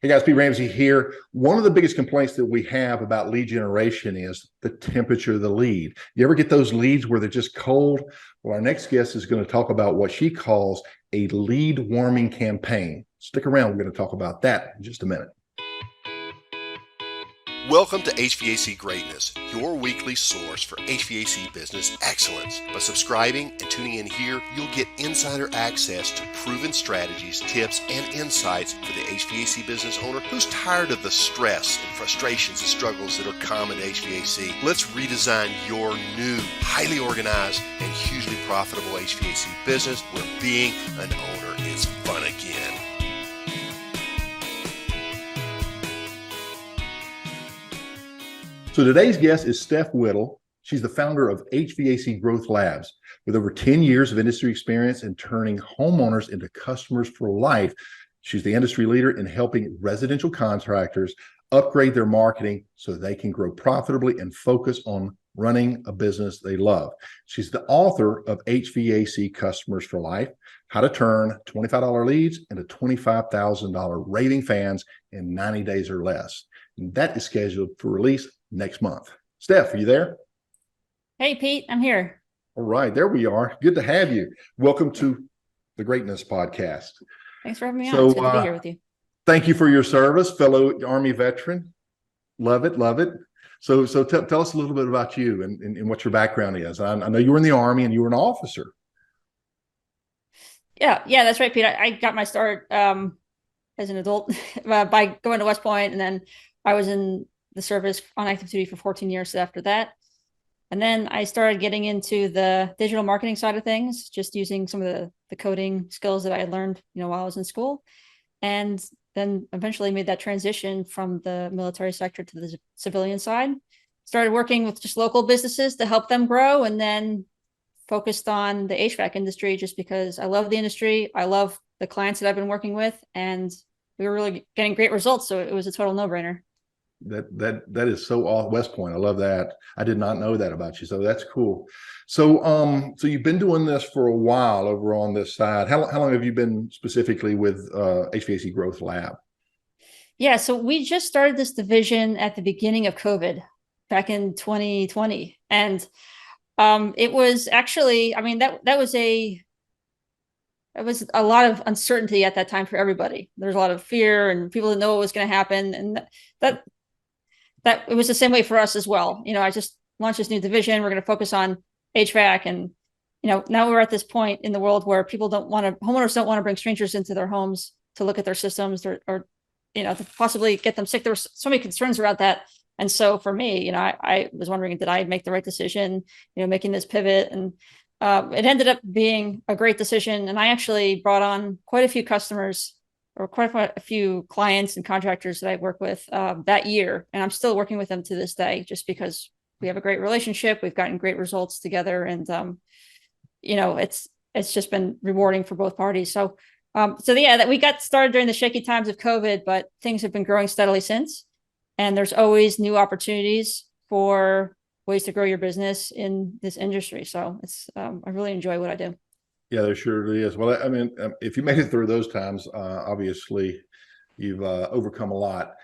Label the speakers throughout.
Speaker 1: Hey guys, Pete Ramsey here. One of the biggest complaints that we have about lead generation is the temperature of the lead. You ever get those leads where they're just cold? Well, our next guest is going to talk about what she calls a lead warming campaign. Stick around. We're going to talk about that in just a minute.
Speaker 2: Welcome to HVAC Greatness, your weekly source for HVAC business excellence. By subscribing and tuning in here, you'll get insider access to proven strategies, tips, and insights for the HVAC business owner who's tired of the stress and frustrations and struggles that are common to HVAC. Let's redesign your new, highly organized, and hugely profitable HVAC business where being an owner is fun again.
Speaker 1: So today's guest is Steph Whittle. She's the founder of HVAC Growth Labs. With over 10 years of industry experience in turning homeowners into customers for life, she's the industry leader in helping residential contractors upgrade their marketing so they can grow profitably and focus on running a business they love. She's the author of HVAC Customers for Life, How to Turn $25 Leads into $25,000 Raving Fans in 90 days or less. And that is scheduled for release next month. Steph, are you there?
Speaker 3: Hey, Pete, I'm here.
Speaker 1: All right, there we are. Good to have you. Welcome to the Greatness Podcast.
Speaker 3: Thanks for having me on. It's good to be here with you.
Speaker 1: Thank you for your service, fellow Army veteran. Love it, love it. So tell us a little bit about you and what your background is. I know you were in the Army and you were an officer.
Speaker 3: Yeah, that's right, Pete. I got my start as an adult by going to West Point, and then I was in the service on active duty for 14 years after that. And then I started getting into the digital marketing side of things, just using some of the coding skills that I had learned, while I was in school. And then eventually made that transition from the military sector to the civilian side. Started working with just local businesses to help them grow, and then focused on the HVAC industry just because I love the industry. I love the clients that I've been working with, and we were really getting great results. So it was a total no-brainer.
Speaker 1: That is so off West Point. I love that. I did not know that about you. So that's cool. So you've been doing this for a while over on this side. How long have you been specifically with HVAC Growth Lab?
Speaker 3: Yeah, so we just started this division at the beginning of COVID back in 2020. And it was actually, it was a lot of uncertainty at that time for everybody. There's a lot of fear and people didn't know what was going to happen. And that it was the same way for us as well. I just launched this new division. We're going to focus on HVAC. And, now we're at this point in the world where homeowners don't want to bring strangers into their homes to look at their systems or to possibly get them sick. There were so many concerns about that. And so for me, I was wondering, did I make the right decision, making this pivot? And it ended up being a great decision. And I actually brought on quite a few customers or quite a few clients and contractors that I work with that year. And I'm still working with them to this day, just because we have a great relationship. We've gotten great results together. And, it's just been rewarding for both parties. So that we got started during the shaky times of COVID, but things have been growing steadily since. And there's always new opportunities for ways to grow your business in this industry. So I really enjoy what I do.
Speaker 1: Yeah, there sure is. Well, if you made it through those times, obviously you've overcome a lot.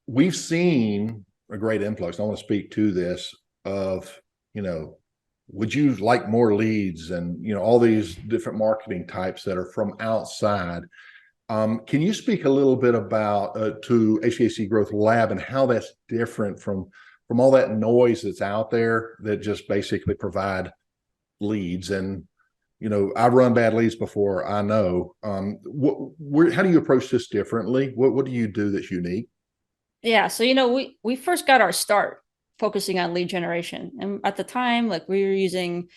Speaker 1: We've seen a great influx. I want to speak to this of, would you like more leads and, all these different marketing types that are from outside. Can you speak a little bit about to HVAC Growth Lab and how that's different from all that noise that's out there that just basically provide leads? And I've run bad leads before. I know. How do you approach this differently? What do you do that's unique?
Speaker 3: Yeah, so we first got our start focusing on lead generation, and at the time, we were using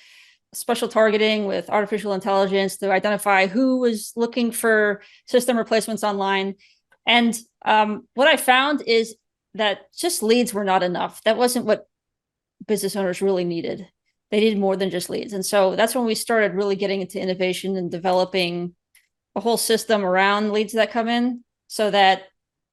Speaker 3: special targeting with artificial intelligence to identify who was looking for system replacements online. And what I found is that just leads were not enough. That wasn't what business owners really needed. They needed more than just leads. And so that's when we started really getting into innovation and developing a whole system around leads that come in, so that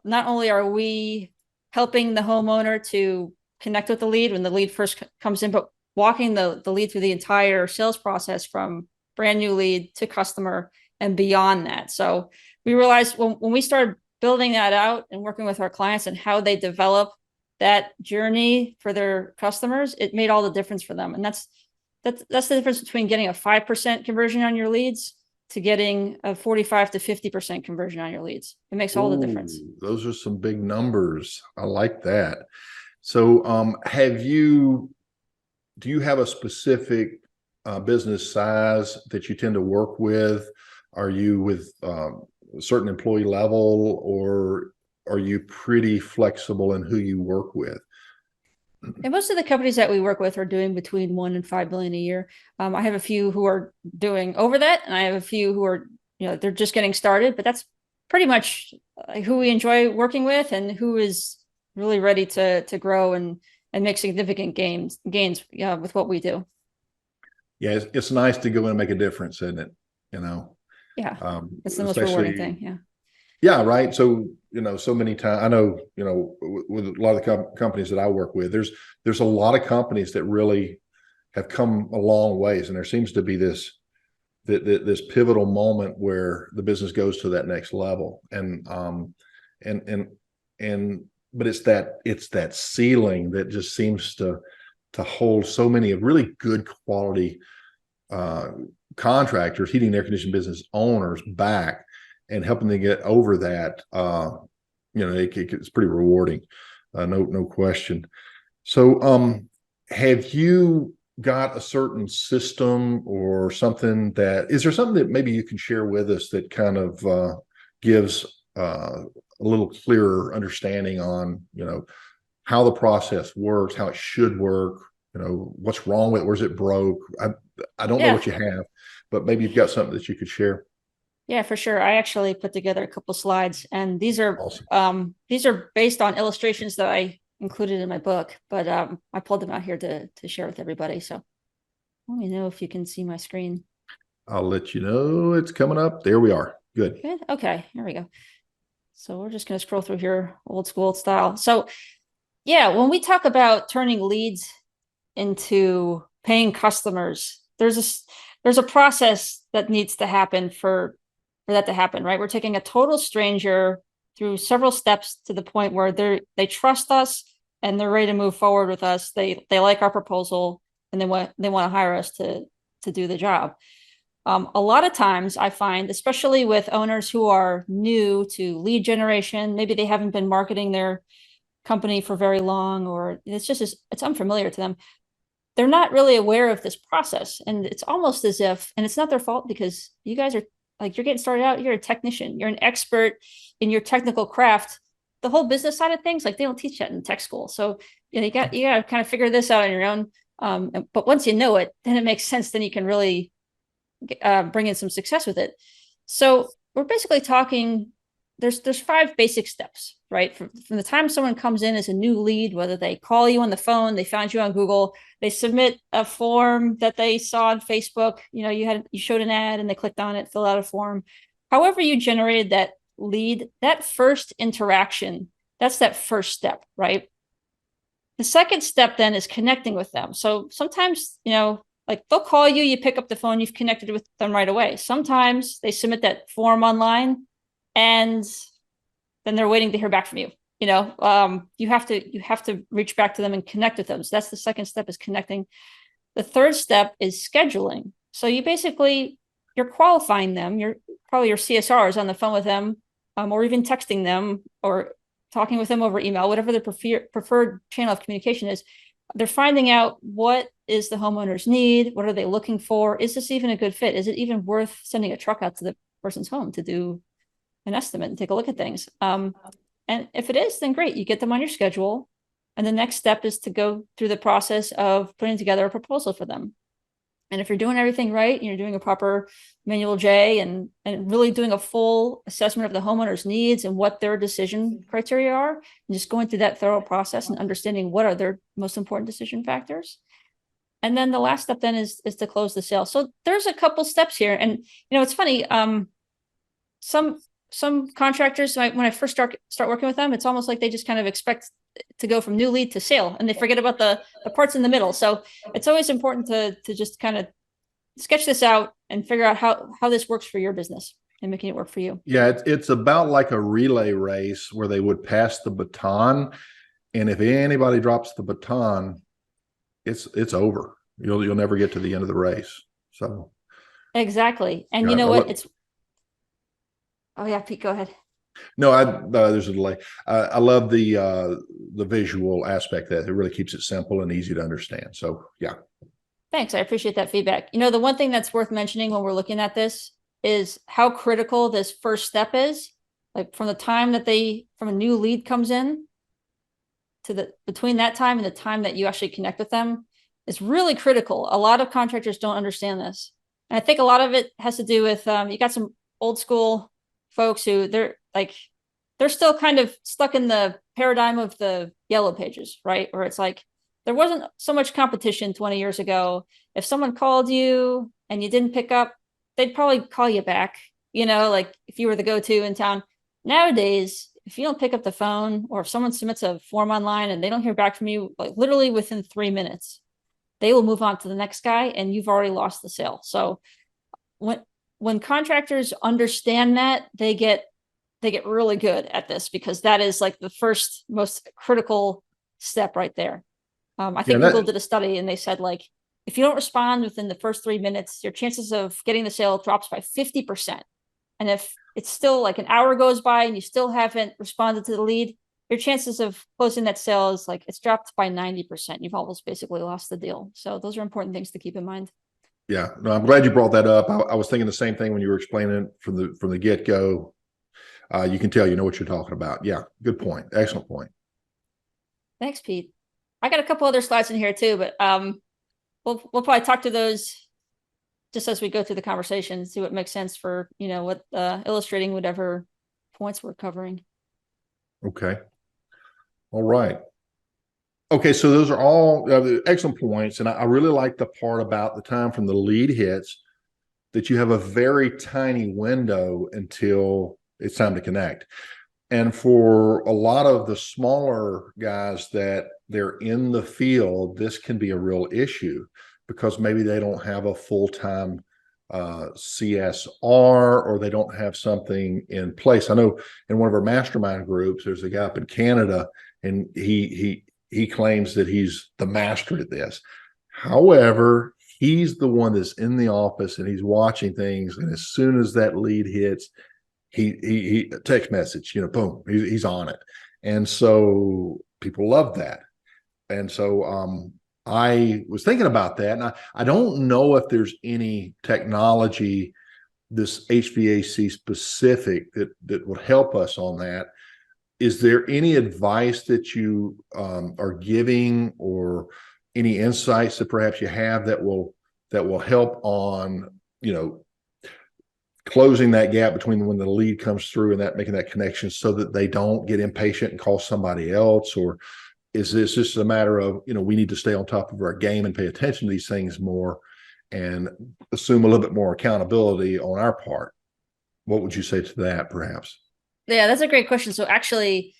Speaker 3: not only are we helping the homeowner to connect with the lead when the lead first comes in, but walking the lead through the entire sales process from brand new lead to customer and beyond that. So we realized when we started building that out and working with our clients and how they develop that journey for their customers, it made all the difference for them. And that's the difference between getting a 5% conversion on your leads to getting a 45 to 50% conversion on your leads. It makes all the difference.
Speaker 1: Those are some big numbers. I like that. So do you have a specific business size that you tend to work with? Are you with a certain employee level, or are you pretty flexible in who you work with?
Speaker 3: And most of the companies that we work with are doing between 1 and 5 billion a year. I have a few who are doing over that, and I have a few who are, they're just getting started, but that's pretty much who we enjoy working with and who is really ready to grow and make significant gains with what we do.
Speaker 1: Yeah, it's nice to go in and make a difference, isn't it?
Speaker 3: Yeah, it's the most rewarding thing. Yeah.
Speaker 1: Yeah, right. So, so many times I know, with a lot of the companies that I work with, there's a lot of companies that really have come a long ways, and there seems to be this pivotal moment where the business goes to that next level. But it's that ceiling that just seems to hold so many of really good quality contractors, heating and air conditioning business owners back, and helping them get over that. It's pretty rewarding, no question. So have you got a certain system or something is there something that maybe you can share with us that kind of gives a little clearer understanding on how the process works, how it should work, what's wrong with it, where's it broke? I don't know what you have, but maybe you've got something that you could share.
Speaker 3: Yeah, for sure. I actually put together a couple slides, and these are
Speaker 1: awesome.
Speaker 3: These are based on illustrations that I included in my book, but I pulled them out here to share with everybody. So let me know if you can see my screen.
Speaker 1: I'll let you know it's coming up. There we are. Good.
Speaker 3: Okay, here we go. So we're just going to scroll through here, old school style. So yeah, when we talk about turning leads into paying customers, there's a process that needs to happen for that to happen, right? We're taking a total stranger through several steps to the point where they trust us and they're ready to move forward with us. They like our proposal, and they want to hire us to do the job. A lot of times I find, especially with owners who are new to lead generation, maybe they haven't been marketing their company for very long, or it's unfamiliar to them. They're not really aware of this process, and it's almost as if, and it's not their fault, because you guys are you're getting started out, you're a technician, you're an expert in your technical craft. The whole business side of things, they don't teach that in tech school. So you got to kind of figure this out on your own. But once you know it, then it makes sense. Then you can really bring in some success with it. So we're basically talking, there's 5 basic steps, right? From the time someone comes in as a new lead, whether they call you on the phone, they found you on Google, they submit a form that they saw on Facebook, you showed an ad and they clicked on it, fill out a form. However you generated that lead, that first interaction, that's that first step, right? The second step then is connecting with them. So sometimes, they'll call you, you pick up the phone, you've connected with them right away. Sometimes they submit that form online, and then they're waiting to hear back from you. You have to reach back to them and connect with them. So that's the second step, is connecting. The third step is scheduling. So you're qualifying them. You're probably your CSRs on the phone with them, or even texting them or talking with them over email, whatever the preferred channel of communication is. They're finding out what is the homeowner's need. What are they looking for? Is this even a good fit? Is it even worth sending a truck out to the person's home to do an estimate and take a look at things? And if it is, then great, you get them on your schedule. And the next step is to go through the process of putting together a proposal for them. And if you're doing everything right, and you're doing a proper manual J and really doing a full assessment of the homeowner's needs and what their decision criteria are, and just going through that thorough process and understanding what are their most important decision factors. And then the last step then is to close the sale. So there's a couple steps here. And, it's funny. Some contractors, when I first start working with them, it's almost like they just kind of expect to go from new lead to sale, and they forget about the parts in the middle. So it's always important to just kind of sketch this out and figure out how this works for your business. and making it work for you.
Speaker 1: Yeah, it's about like a relay race where they would pass the baton, and if anybody drops the baton, it's over. You'll never get to the end of the race. So
Speaker 3: Exactly. And
Speaker 1: yeah,
Speaker 3: you know
Speaker 1: I
Speaker 3: what?
Speaker 1: look,
Speaker 3: Oh yeah, Pete, go ahead.
Speaker 1: no, there's a delay. I love the visual aspect that it really keeps it simple and easy to understand. So yeah.
Speaker 3: Thanks. I appreciate that feedback. You know, the one thing that's worth mentioning when we're looking at this is how critical this first step is. Like from the time that from a new lead comes in to between that time and the time that you actually connect with them is really critical. A lot of contractors don't understand this. And I think a lot of it has to do with, you got some old school folks who they're still kind of stuck in the paradigm of the yellow pages, right? Where it's like, there wasn't so much competition 20 years ago. If someone called you and you didn't pick up, they'd probably call you back, like if you were the go-to in town. Nowadays, if you don't pick up the phone or if someone submits a form online and they don't hear back from you, like literally within 3 minutes, they will move on to the next guy and you've already lost the sale. So when contractors understand that, they get really good at this, because that is like the first most critical step right there. I think Google did a study and they said, like, if you don't respond within the first 3 minutes, your chances of getting the sale drops by 50%. And if it's still like an hour goes by and you still haven't responded to the lead, your chances of closing that sale is like, it's dropped by 90%. You've almost basically lost the deal. So those are important things to keep in mind.
Speaker 1: Yeah, no, I'm glad you brought that up. I was thinking the same thing when you were explaining it from the get-go. You can tell you know what you're talking about. Yeah, good point. Excellent point.
Speaker 3: Thanks, Pete. I got a couple other slides in here too, but we'll probably talk to those just as we go through the conversation, see what makes sense for what illustrating whatever points we're covering.
Speaker 1: Okay. All right. Okay, so those are all excellent points, and I really like the part about the time from the lead hits that you have a very tiny window until it's time to connect. And for a lot of the smaller guys that they're in the field, this can be a real issue because maybe they don't have a full-time CSR, or they don't have something in place. I know in one of our mastermind groups, there's a guy up in Canada, and he claims that he's the master at this. However, he's the one that's in the office and he's watching things. And as soon as that lead hits, he text message, boom, he's on it. And so people love that. And so I was thinking about that, and I don't know if there's any technology, this HVAC specific, that would help us on that. Is there any advice that you are giving, or any insights that perhaps you have that will help on closing that gap between when the lead comes through and that making that connection, so that they don't get impatient and call somebody else? Or is this just a matter of, we need to stay on top of our game and pay attention to these things more and assume a little bit more accountability on our part? What would you say to that, perhaps?
Speaker 3: Yeah, that's a great question. So actually,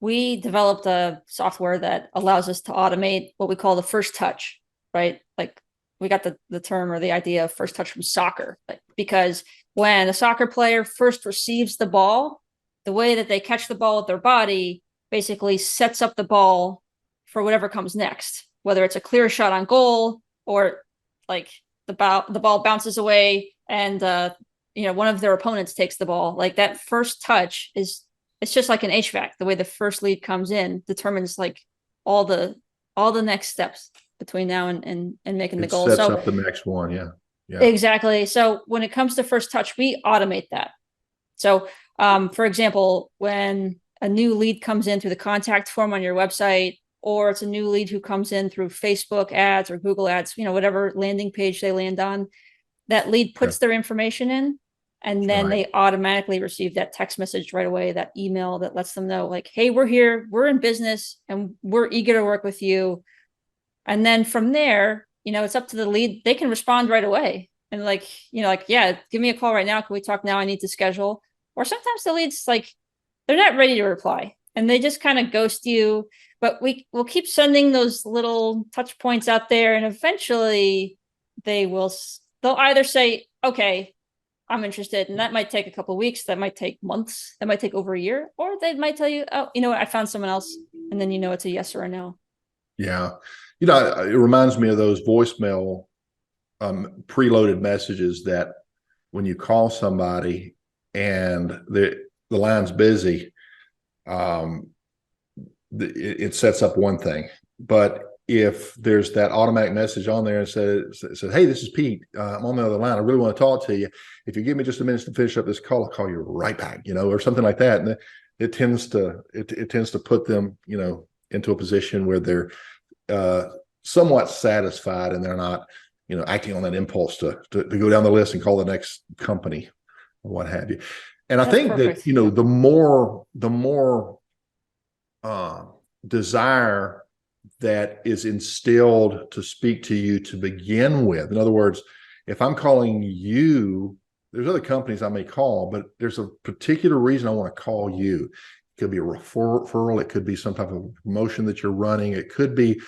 Speaker 3: we developed a software that allows us to automate what we call the first touch, right? Like, we got the term or the idea of first touch from soccer, because when a soccer player first receives the ball, the way that they catch the ball with their body basically sets up the ball for whatever comes next, whether it's a clear shot on goal or like the ball bounces away and one of their opponents takes the ball. Like, that first touch it's just like an HVAC. The way the first lead comes in determines like all the next steps between now and making the goal.
Speaker 1: Sets up the next one. Yeah.
Speaker 3: Exactly. So when it comes to first touch, we automate that. So for example, when a new lead comes in through the contact form on your website, or it's a new lead who comes in through Facebook ads or Google ads, whatever landing page they land on, that lead puts their information in, and then they automatically receive that text message right away, that email that lets them know, like, hey, we're here, we're in business, and we're eager to work with you. And then from there, it's up to the lead. They can respond right away and yeah, give me a call right now. Can we talk now? I need to schedule. Or sometimes the leads, like, they're not ready to reply and they just kind of ghost you, but we'll keep sending those little touch points out there. And eventually they'll either say, okay, I'm interested. And that might take a couple of weeks. That might take months. That might take over a year. Or they might tell you, oh, you know what? I found someone else. And then, it's a yes or a no.
Speaker 1: Yeah. It reminds me of those voicemail preloaded messages that when you call somebody and the line's busy, it sets up one thing. But if there's that automatic message on there and says, hey, this is Pete. I'm on the other line. I really want to talk to you. If you give me just a minute to finish up this call, I'll call you right back, or something like that. And it tends to put them, into a position where they're somewhat satisfied and they're not, acting on that impulse to go down the list and call the next company or what have you. And I think
Speaker 3: perfect.
Speaker 1: that, the more desire that is instilled to speak to you to begin with. In other words, if I'm calling you, there's other companies I may call, but there's a particular reason I want to call you. It could be a referral. It could be some type of promotion that you're running. It could be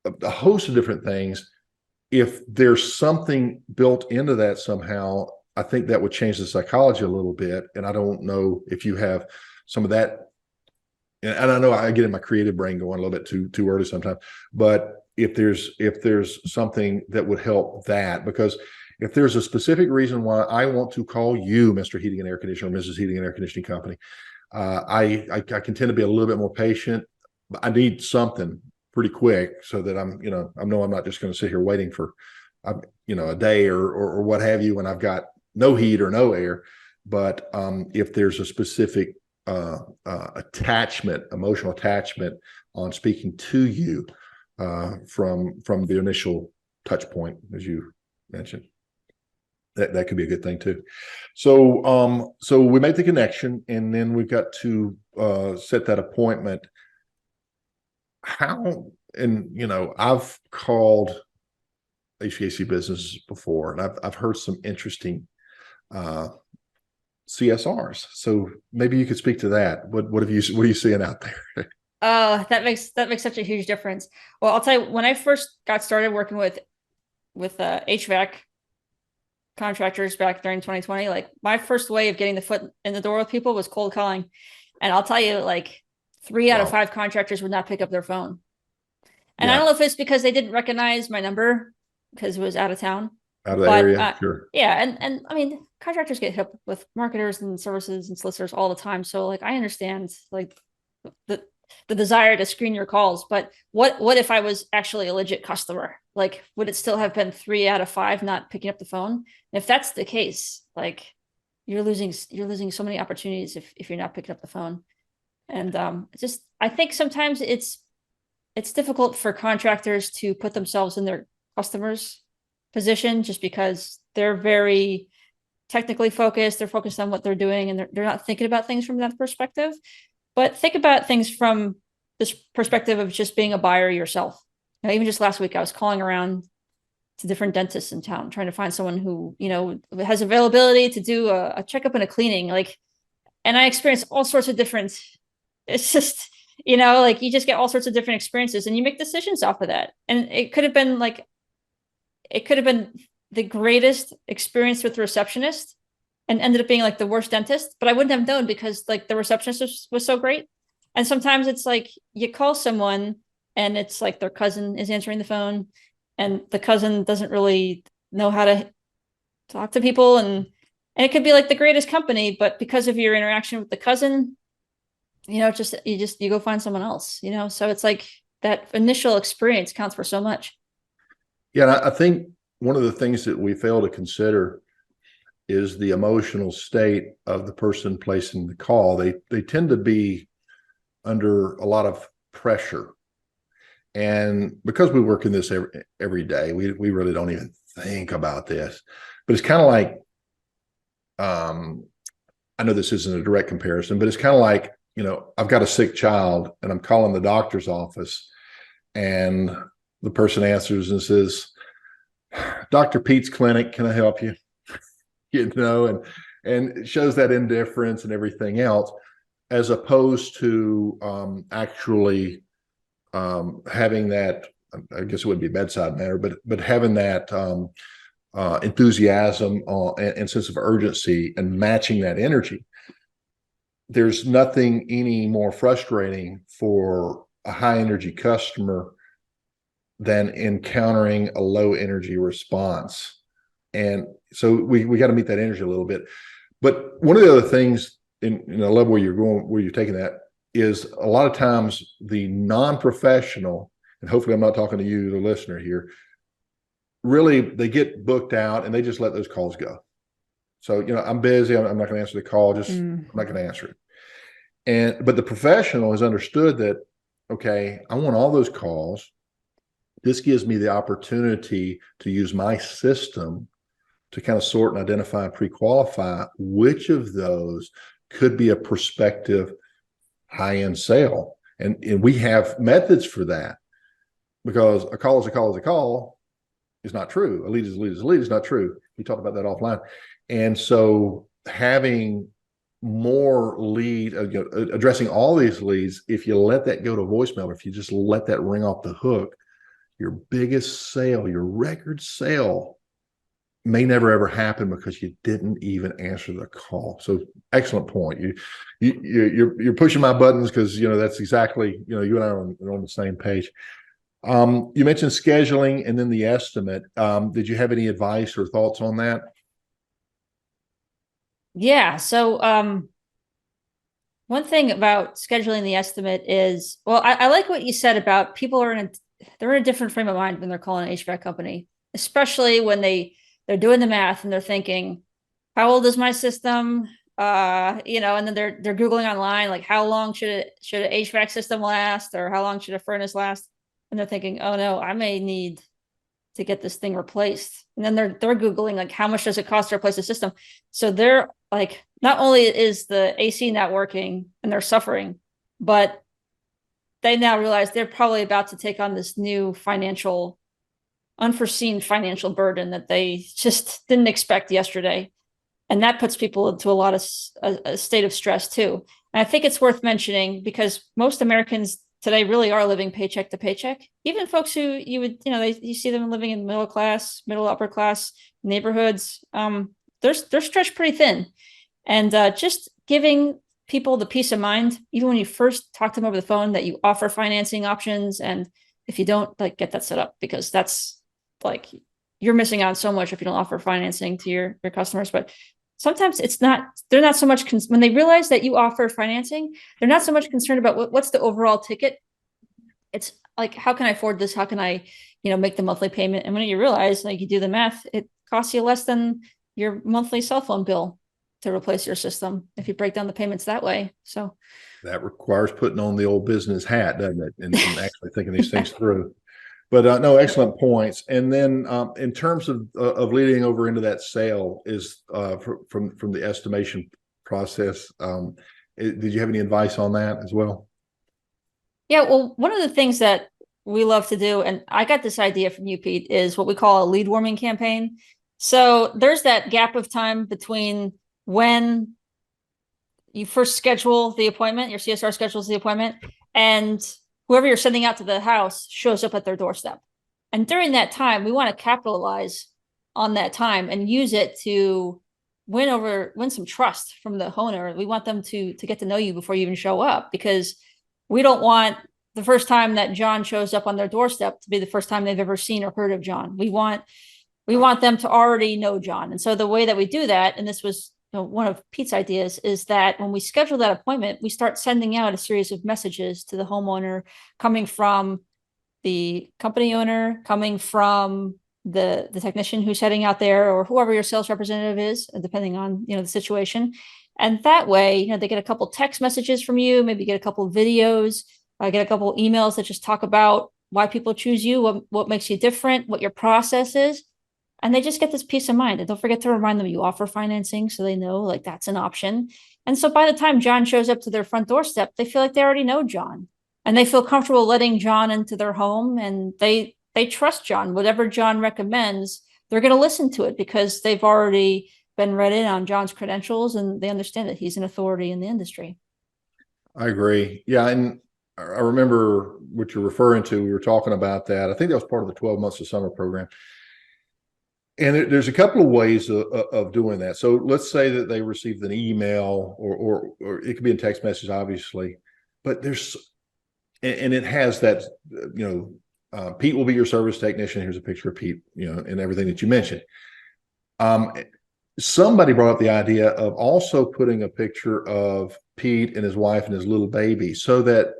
Speaker 1: a host of different things. If there's something built into that somehow, I think that would change the psychology a little bit. And I don't know if you have some of that. And I know I get in my creative brain going a little bit too early sometimes, but if there's something that would help that, because if there's a specific reason why I want to call you, Mr. Heating and Air Conditioner, or Mrs. Heating and Air Conditioning Company, I can tend to be a little bit more patient. But I need something pretty quick so that I'm not just going to sit here waiting for, a day or what have you when I've got no heat or no air. But if there's a specific emotional attachment on speaking to you from the initial touch point, as you mentioned, that could be a good thing too. So we make the connection, and then we've got to set that appointment. I've called HVAC businesses before, and I've heard some interesting CSRs. So maybe you could speak to that. What are you seeing out there?
Speaker 3: Oh, that makes such a huge difference. Well, I'll tell you, when I first got started working with HVAC contractors back during 2020, like my first way of getting the foot in the door with people was cold calling. And I'll tell you, like 3 out of 5 contractors would not pick up their phone. And I don't know if it's because they didn't recognize my number because it was out of town.
Speaker 1: Out of the area, sure.
Speaker 3: Yeah, and I mean, contractors get hit with marketers and services and solicitors all the time. So like, I understand like the desire to screen your calls, but what if I was actually a legit customer? Like, would it still have been 3 out of 5 not picking up the phone? And if that's the case, like you're losing so many opportunities if you're not picking up the phone. And I think sometimes it's difficult for contractors to put themselves in their customers' position just because they're very technically focused. They're focused on what they're doing, and they're not thinking about things from that perspective. But think about things from this perspective of just being a buyer yourself. Even just last week, I was calling around to different dentists in town, trying to find someone who, has availability to do a checkup and a cleaning. And I experienced all sorts of different, it's just, like you just get all sorts of different experiences and you make decisions off of that. And it could have been the greatest experience with the receptionist and ended up being like the worst dentist, but I wouldn't have known because like the receptionist was so great. And sometimes it's like you call someone and it's like their cousin is answering the phone and the cousin doesn't really know how to talk to people. And it could be like the greatest company, but because of your interaction with the cousin, you go find someone else, so it's like that initial experience counts for so much.
Speaker 1: Yeah. I think one of the things that we fail to consider is the emotional state of the person placing the call. They tend to be under a lot of pressure. And because we work in this every day, we really don't even think about this. But it's kind of like, I know this isn't a direct comparison, but it's kind of like, I've got a sick child and I'm calling the doctor's office and the person answers and says, Dr. Pete's clinic, can I help you? And it shows that indifference and everything else, as opposed to actually having that, I guess it wouldn't be bedside manner, but having that enthusiasm and sense of urgency and matching that energy. There's nothing any more frustrating for a high energy customer than encountering a low energy response. And so we got to meet that energy a little bit. But one of the other things in the level where you're taking that is a lot of times the non-professional, and hopefully I'm not talking to you, the listener here, really they get booked out and they just let those calls go. So, I'm busy. I'm not going to answer the call. I'm not going to answer it. But the professional has understood that, okay, I want all those calls. This gives me the opportunity to use my system to kind of sort and identify and pre-qualify which of those could be a prospective high-end sale. And we have methods for that, because a call is a call is a call is not true. A lead is a lead is a lead is not true. We talked about that offline. And so having more lead, addressing all these leads, if you let that go to voicemail, or if you just let that ring off the hook, your biggest sale, your record sale, may never ever happen because you didn't even answer the call. So excellent point. You're pushing my buttons, because that's exactly, you and I are on the same page. You mentioned scheduling and then the estimate. Did you have any advice or thoughts on that?
Speaker 3: Yeah. So one thing about scheduling the estimate is, well, I like what you said about people they're in a different frame of mind when they're calling an HVAC company, especially when they're doing the math and they're thinking, how old is my system? And then they're Googling online, like, how long should an HVAC system last, or how long should a furnace last? And they're thinking, oh no, I may need to get this thing replaced. And then they're Googling, like, how much does it cost to replace the system? So they're like, not only is the AC not working and they're suffering, but they now realize they're probably about to take on this new unforeseen financial burden that they just didn't expect yesterday. And that puts people into a state of stress too. And I think it's worth mentioning, because most Americans today really are living paycheck to paycheck. Even folks who you see them living in middle upper class neighborhoods, they're stretched pretty thin. And just giving people the peace of mind, even when you first talk to them over the phone, that you offer financing options. And if you don't, like, get that set up, because that's like, you're missing out on so much if you don't offer financing to your customers. But sometimes they're not so much, when they realize that you offer financing, they're not so much concerned about what's the overall ticket. It's like, how can I afford this? How can I, make the monthly payment? And when you realize, like, you do the math, it costs you less than your monthly cell phone bill to replace your system if you break down the payments that way. So
Speaker 1: that requires putting on the old business hat, doesn't it? And actually thinking these things through. But no, excellent points. And then in terms of leading over into that sale, is from the estimation process, did you have any advice on that as well?
Speaker 3: Yeah, well, one of the things that we love to do, and I got this idea from you, Pete, is what we call a lead warming campaign. So there's that gap of time between when you first schedule the appointment, your CSR schedules the appointment, and whoever you're sending out to the house shows up at their doorstep. And during that time, we want to capitalize on that time and use it to win some trust from the owner. We want them to get to know you before you even show up, because we don't want the first time that John shows up on their doorstep to be the first time they've ever seen or heard of John. We want them to already know John. And so the way that we do that, and this was one of Pete's ideas, is that when we schedule that appointment, we start sending out a series of messages to the homeowner, coming from the company owner, coming from the technician who's heading out there, or whoever your sales representative is, depending on the situation. And that way, they get a couple text messages from you, maybe get a couple videos, get a couple emails that just talk about why people choose you, what makes you different, what your process is. And they just get this peace of mind. And don't forget to remind them you offer financing, so they know, like, that's an option. And so by the time John shows up to their front doorstep, they feel like they already know John, and they feel comfortable letting John into their home, and they trust John. Whatever John recommends, they're going to listen to it, because they've already been read in on John's credentials, and they understand that he's an authority in the industry.
Speaker 1: I agree. Yeah. And I remember what you're referring to. We were talking about that. I think that was part of the 12 months of summer program. And there's a couple of ways of doing that. So let's say that they received an email, or it could be a text message, obviously, but and it has that, Pete will be your service technician. Here's a picture of Pete, and everything that you mentioned. Somebody brought up the idea of also putting a picture of Pete and his wife and his little baby, so that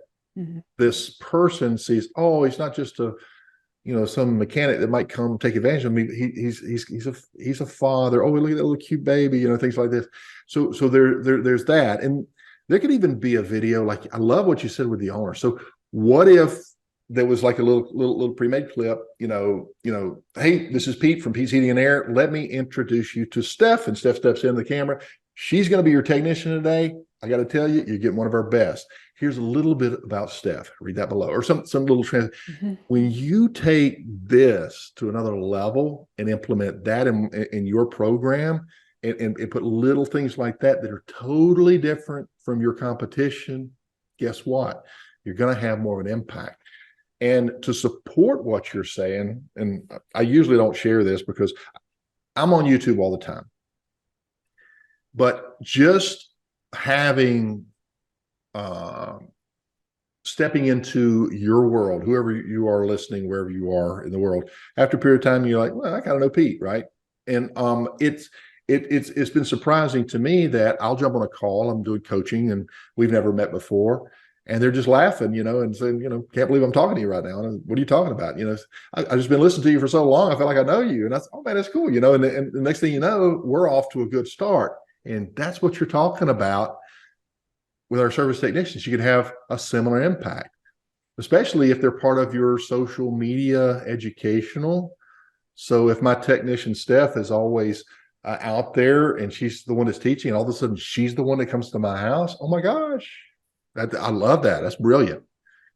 Speaker 1: this person sees, oh, he's not just some mechanic that might come take advantage of me. He's a father. Oh, look at that little cute baby, things like this. So there's that. And there could even be a video. Like, I love what you said with the owner. So what if there was like a little pre-made clip, hey, this is Pete from Pete's Heating and Air. Let me introduce you to Steph. And Steph steps in the camera. She's going to be your technician today. I got to tell you, you're getting one of our best. Here's a little bit about Steph. Read that below, or some little trans. When you take this to another level and implement that in your program, and put little things like that are totally different from your competition, guess what? You're going to have more of an impact. And to support what you're saying, and I usually don't share this because I'm on YouTube all the time, but just having stepping into your world, whoever you are listening, wherever you are in the world, after a period of time, you're like, well, I kind of know Pete, right? And it's been surprising to me that I'll jump on a call. I'm doing coaching, and we've never met before, and they're just laughing, and saying, can't believe I'm talking to you right now. And what are you talking about? I've just been listening to you for so long. I feel like I know you. And I said, oh man, that's cool. And the next thing you know, we're off to a good start. And that's what you're talking about with our service technicians. You can have a similar impact, especially if they're part of your social media educational. So if my technician Steph is always out there and she's the one that's teaching, and all of a sudden she's the one that comes to my house, oh my gosh, I love that. That's brilliant.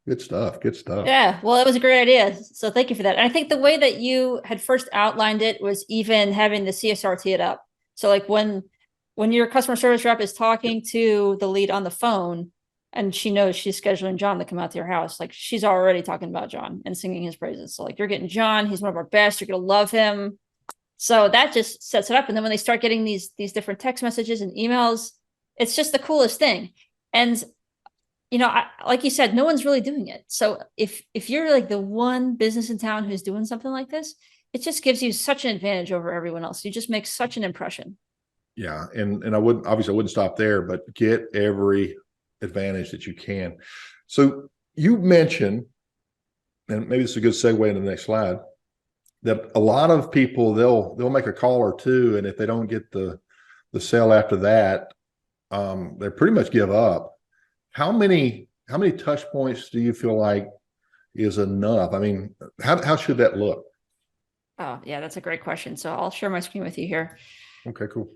Speaker 1: Good stuff. Good stuff.
Speaker 3: Yeah, well, it was a great idea. So thank you for that. And I think the way that you had first outlined it was even having the CSR tee it up. So like when your customer service rep is talking to the lead on the phone, and she knows she's scheduling John to come out to your house, like she's already talking about John and singing his praises. So like, you're getting John, he's one of our best, you're going to love him. So that just sets it up. And then when they start getting these different text messages and emails, it's just the coolest thing. And like you said, no one's really doing it. So if you're like the one business in town who's doing something like this, it just gives you such an advantage over everyone else. You just make such an impression.
Speaker 1: Yeah. And I wouldn't stop there, but get every advantage that you can. So you mentioned, and maybe this is a good segue into the next slide, that a lot of people, they'll make a call or two, and if they don't get the sale after that, they pretty much give up. How many touch points do you feel like is enough? I mean, how should that look?
Speaker 3: Oh, yeah, that's a great question. So I'll share my screen with you here.
Speaker 1: Okay, cool.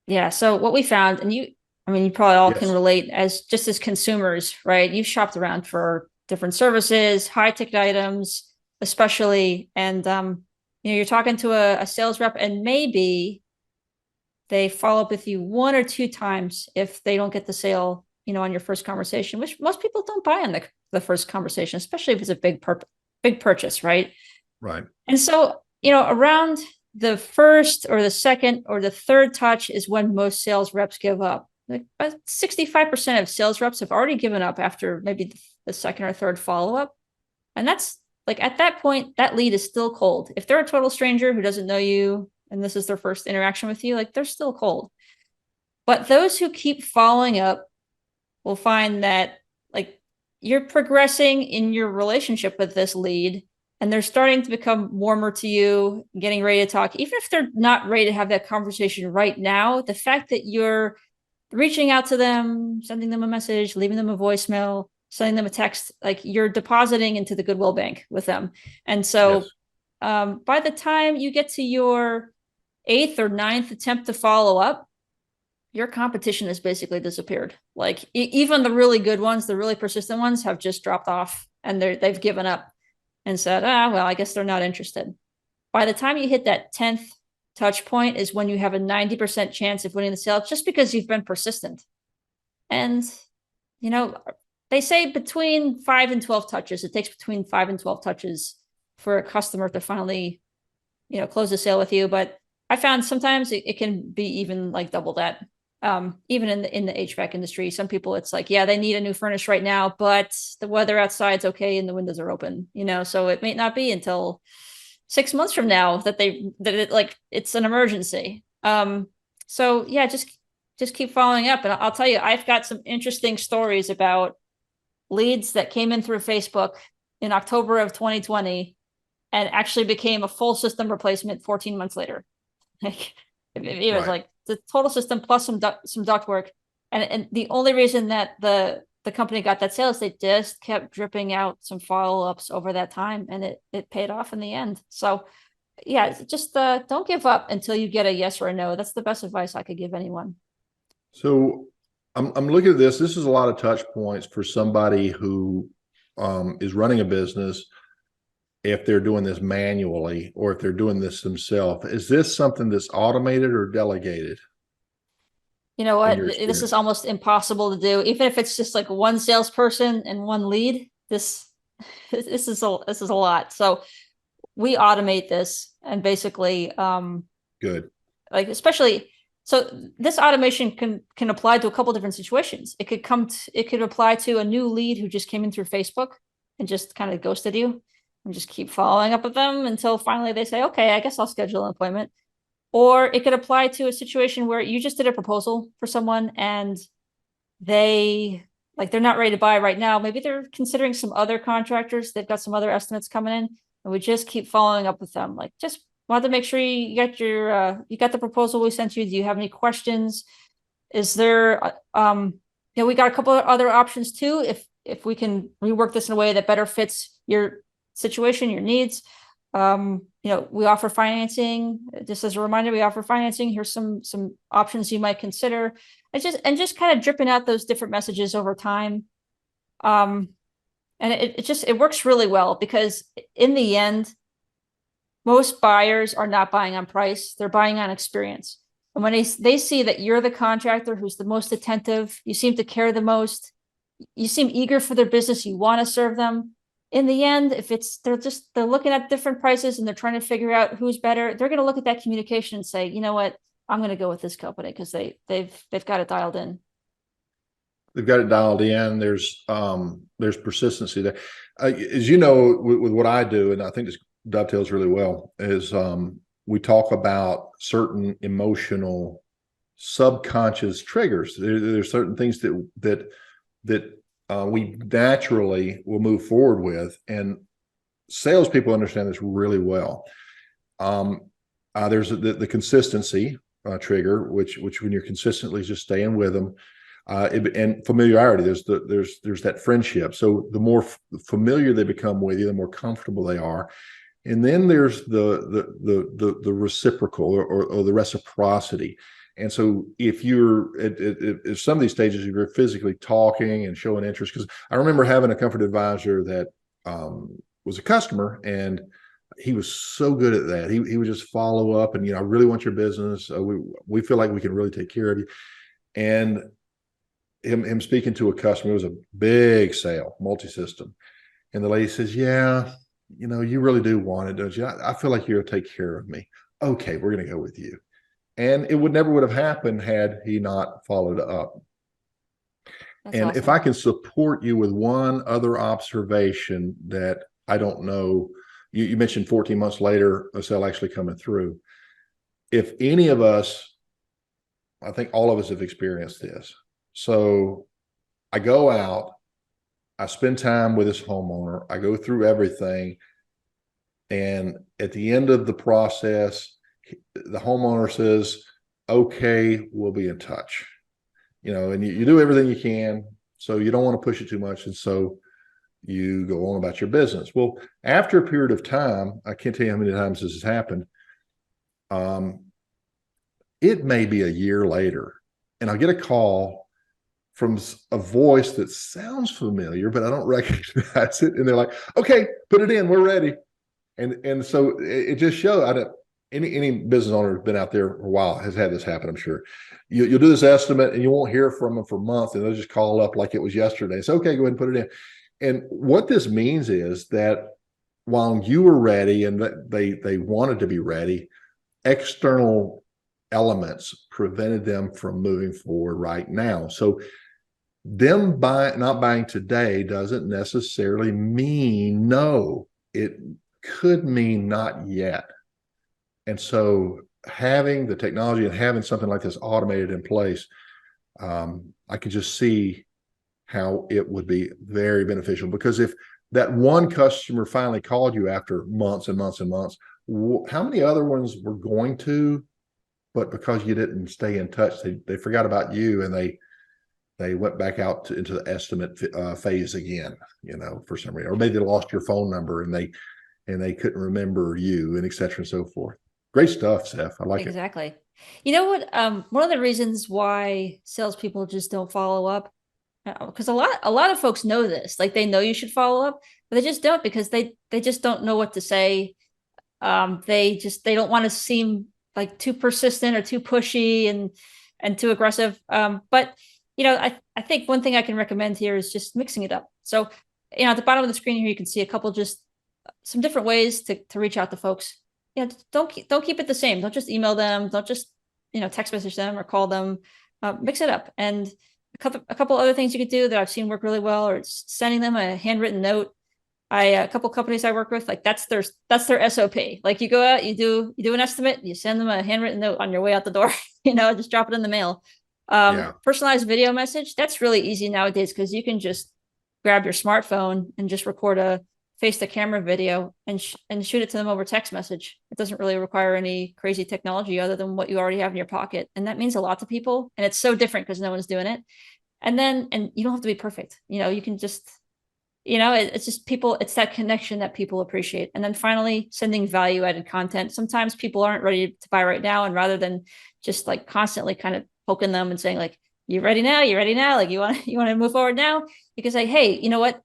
Speaker 3: Yeah, so what we found, and you probably all
Speaker 1: Yes.
Speaker 3: can relate as consumers, right? You've shopped around for different services, high ticket items, especially, and you're talking to a sales rep, and maybe they follow up with you one or two times if they don't get the sale, on your first conversation, which most people don't buy on the first conversation, especially if it's a big purchase, right?
Speaker 1: Right.
Speaker 3: And so, around the first or the second or the third touch is when most sales reps give up. Like 65% of sales reps have already given up after maybe the second or third follow-up. And that's like, at that point, that lead is still cold. If they're a total stranger who doesn't know you, and this is their first interaction with you, like, they're still cold. But those who keep following up will find that, like, you're progressing in your relationship with this lead, and they're starting to become warmer to you, getting ready to talk. Even if they're not ready to have that conversation right now, the fact that you're reaching out to them, sending them a message, leaving them a voicemail, sending them a text, like, you're depositing into the goodwill bank with them. And so yes. By the time you get to your 8th or 9th attempt to follow up, your competition has basically disappeared. Like, even the really good ones, the really persistent ones, have just dropped off, and they've given up and said, well, I guess they're not interested. By the time you hit that 10th touch point is when you have a 90% chance of winning the sale, just because you've been persistent. And, they say between 5 and 12 touches. It takes between 5 and 12 touches for a customer to finally, close the sale with you. But I found sometimes it can be even like double that. Even in the HVAC industry, some people, it's like, yeah, they need a new furnace right now, but the weather outside's okay and the windows are open, so it may not be until 6 months from now that it's an emergency. So yeah, just keep following up. And I'll tell you, I've got some interesting stories about leads that came in through Facebook in October of 2020 and actually became a full system replacement 14 months later. Like it was like the total system plus some duct work. And the only reason that the company got that sale is they just kept dripping out some follow-ups over that time, and it paid off in the end. So yeah, just don't give up until you get a yes or a no. That's the best advice I could give anyone.
Speaker 1: So I'm looking at this. This is a lot of touch points for somebody who is running a business. If they're doing this manually or if they're doing this themselves, is this something that's automated or delegated?
Speaker 3: You know what? This is almost impossible to do. Even if it's just like one salesperson and one lead, this is a lot. So we automate this, and basically,
Speaker 1: good.
Speaker 3: Like especially, so this automation can apply to a couple different situations. It could apply to a new lead who just came in through Facebook and just kind of ghosted you, and just keep following up with them until finally they say, okay, I guess I'll schedule an appointment. Or it could apply to a situation where you just did a proposal for someone and they're not ready to buy right now. Maybe they're considering some other contractors. They've got some other estimates coming in, and we just keep following up with them. Like, just wanted to make sure you got you got the proposal we sent you. Do you have any questions? Is there, we got a couple of other options too. If we can rework this in a way that better fits your situation, your needs. We offer financing. Just as a reminder, we offer financing. Here's some options you might consider. And just kind of dripping out those different messages over time. And it works really well, because in the end, most buyers are not buying on price. They're buying on experience. And when they see that you're the contractor who's the most attentive, you seem to care the most, you seem eager for their business, you want to serve them. In the end, if they're looking at different prices and they're trying to figure out who's better, they're going to look at that communication and say, you know what, I'm going to go with this company because they've got it dialed in.
Speaker 1: They've got it dialed in. There's persistency there. As you know, with what I do, and I think this dovetails really well, is we talk about certain emotional subconscious triggers. There's certain things that we naturally will move forward with, and salespeople understand this really well. There's the consistency trigger, which when you're consistently just staying with them, and familiarity. There's that friendship. So the more familiar they become with you, the more comfortable they are. And then there's the reciprocal or the reciprocity. And so if you're at some of these stages, if you're physically talking and showing interest, because I remember having a comfort advisor that was a customer, and he was so good at that. He would just follow up and, I really want your business. We feel like we can really take care of you. And him speaking to a customer, it was a big sale, multi-system. And the lady says, yeah, you really do want it, don't you? I feel like you'll take care of me. Okay, we're going to go with you. And it never would have happened had he not followed up. That's awesome. If I can support you with one other observation that I don't know, you mentioned 14 months later, a sale actually coming through. If any of us, I think all of us have experienced this. So I go out, I spend time with this homeowner, I go through everything. And at the end of the process, the homeowner says, okay, we'll be in touch, and you do everything you can. So you don't want to push it too much. And so you go on about your business. Well, after a period of time, I can't tell you how many times this has happened. It may be a year later, and I'll get a call from a voice that sounds familiar, but I don't recognize it. And they're like, okay, put it in, we're ready. And so it just shows. Any business owner who's been out there for a while has had this happen, I'm sure. You'll do this estimate and you won't hear from them for months, and they'll just call up like it was yesterday. It's okay, go ahead and put it in. And what this means is that while you were ready and they wanted to be ready, external elements prevented them from moving forward right now. So them not buying today doesn't necessarily mean no. It could mean not yet. And so having the technology and having something like this automated in place, I could just see how it would be very beneficial. Because if that one customer finally called you after months and months and months, how many other ones were going to, but because you didn't stay in touch, they forgot about you, and they went back out into the estimate phase again, for some reason, or maybe they lost your phone number and they couldn't remember you, and et cetera and so forth. Great stuff, Steph. I like it.
Speaker 3: Exactly. You know what? One of the reasons why salespeople just don't follow up, because a lot of folks know this, like they know you should follow up, but they just don't, because they just don't know what to say. They don't want to seem like too persistent or too pushy and too aggressive. But I think one thing I can recommend here is just mixing it up. So, at the bottom of the screen here, you can see a couple, just some different ways to reach out to folks. Don't keep it the same. Don't just email them. Don't just, text message them or call them. Mix it up. And a couple other things you could do that I've seen work really well, or sending them a handwritten note. A couple companies I work with, like that's their SOP. Like you go out, you do an estimate, you send them a handwritten note on your way out the door, just drop it in the mail. Personalized video message, that's really easy nowadays, because you can just grab your smartphone and just record a face to camera video and shoot it to them over text message. It doesn't really require any crazy technology other than what you already have in your pocket. And that means a lot to people. And it's so different because no one's doing it. And you don't have to be perfect. You can just, it's just people, it's that connection that people appreciate. And then finally, sending value added content. Sometimes people aren't ready to buy right now. And rather than just like constantly kind of poking them and saying like, you ready now? You ready now? Like you want to move forward now? You can say, hey, you know what?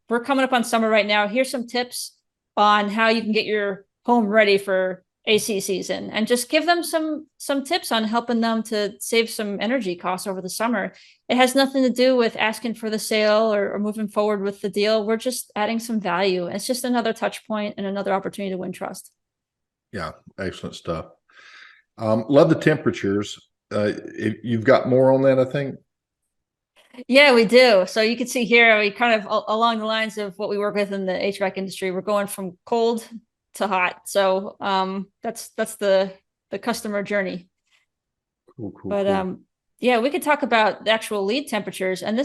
Speaker 3: We're coming up on summer right now. Here's some tips on how you can get your home ready for AC season, and just give them some tips on helping them to save some energy costs over the summer. It has nothing to do with asking for the sale or moving forward with the deal. We're just adding some value. It's just another touch point and another opportunity to win trust.
Speaker 1: Yeah, excellent stuff. Love the temperatures. You've got more on that, I think.
Speaker 3: Yeah, we do. So you can see here, we kind of along the lines of what we work with in the HVAC industry. We're going from cold to hot. So that's the customer journey.
Speaker 1: Cool.
Speaker 3: But yeah, we could talk about the actual lead temperatures. And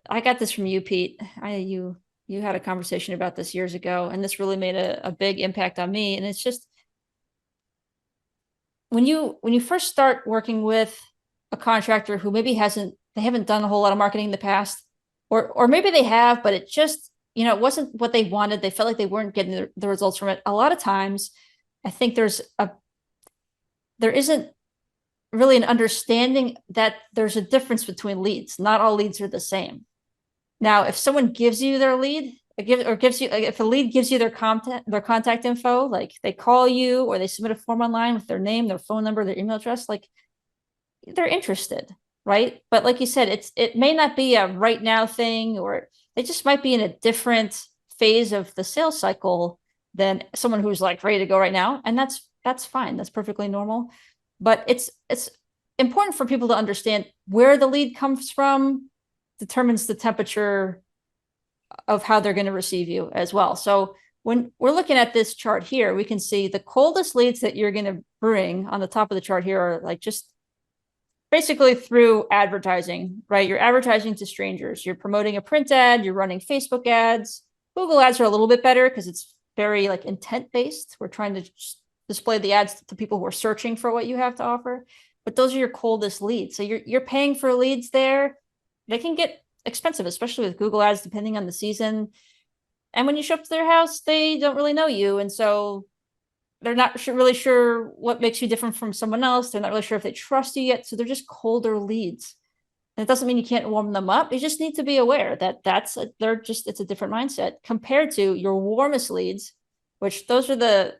Speaker 3: I got this from you, Pete. You had a conversation about this years ago, and this really made a big impact on me. And it's just when you first start working with a contractor who maybe they haven't done a whole lot of marketing in the past, or maybe they have, but it just, it wasn't what they wanted. They felt like they weren't getting the results from it. A lot of times, I think there isn't really an understanding that there's a difference between leads. Not all leads are the same. Now, if someone gives you their lead, if a lead gives you their contact info, like they call you or they submit a form online with their name, their phone number, their email address, like they're interested, right? But like you said, it may not be a right now thing, or they just might be in a different phase of the sales cycle than someone who's like ready to go right now. And that's fine. That's perfectly normal. But it's important for people to understand where the lead comes from determines the temperature of how they're going to receive you as well. So when we're looking at this chart here, we can see the coldest leads that you're going to bring on the top of the chart here are like just basically through advertising, right? You're advertising to strangers. You're promoting a print ad. You're running Facebook ads. Google ads are a little bit better because it's very like intent based. We're trying to display the ads to people who are searching for what you have to offer. But those are your coldest leads. So you're paying for leads there. They can get expensive, especially with Google ads, depending on the season. And when you show up to their house, they don't really know you. And so they're not really sure what makes you different from someone else. They're not really sure if they trust you yet. So they're just colder leads. And it doesn't mean you can't warm them up. You just need to be aware that it's a different mindset compared to your warmest leads, which those are the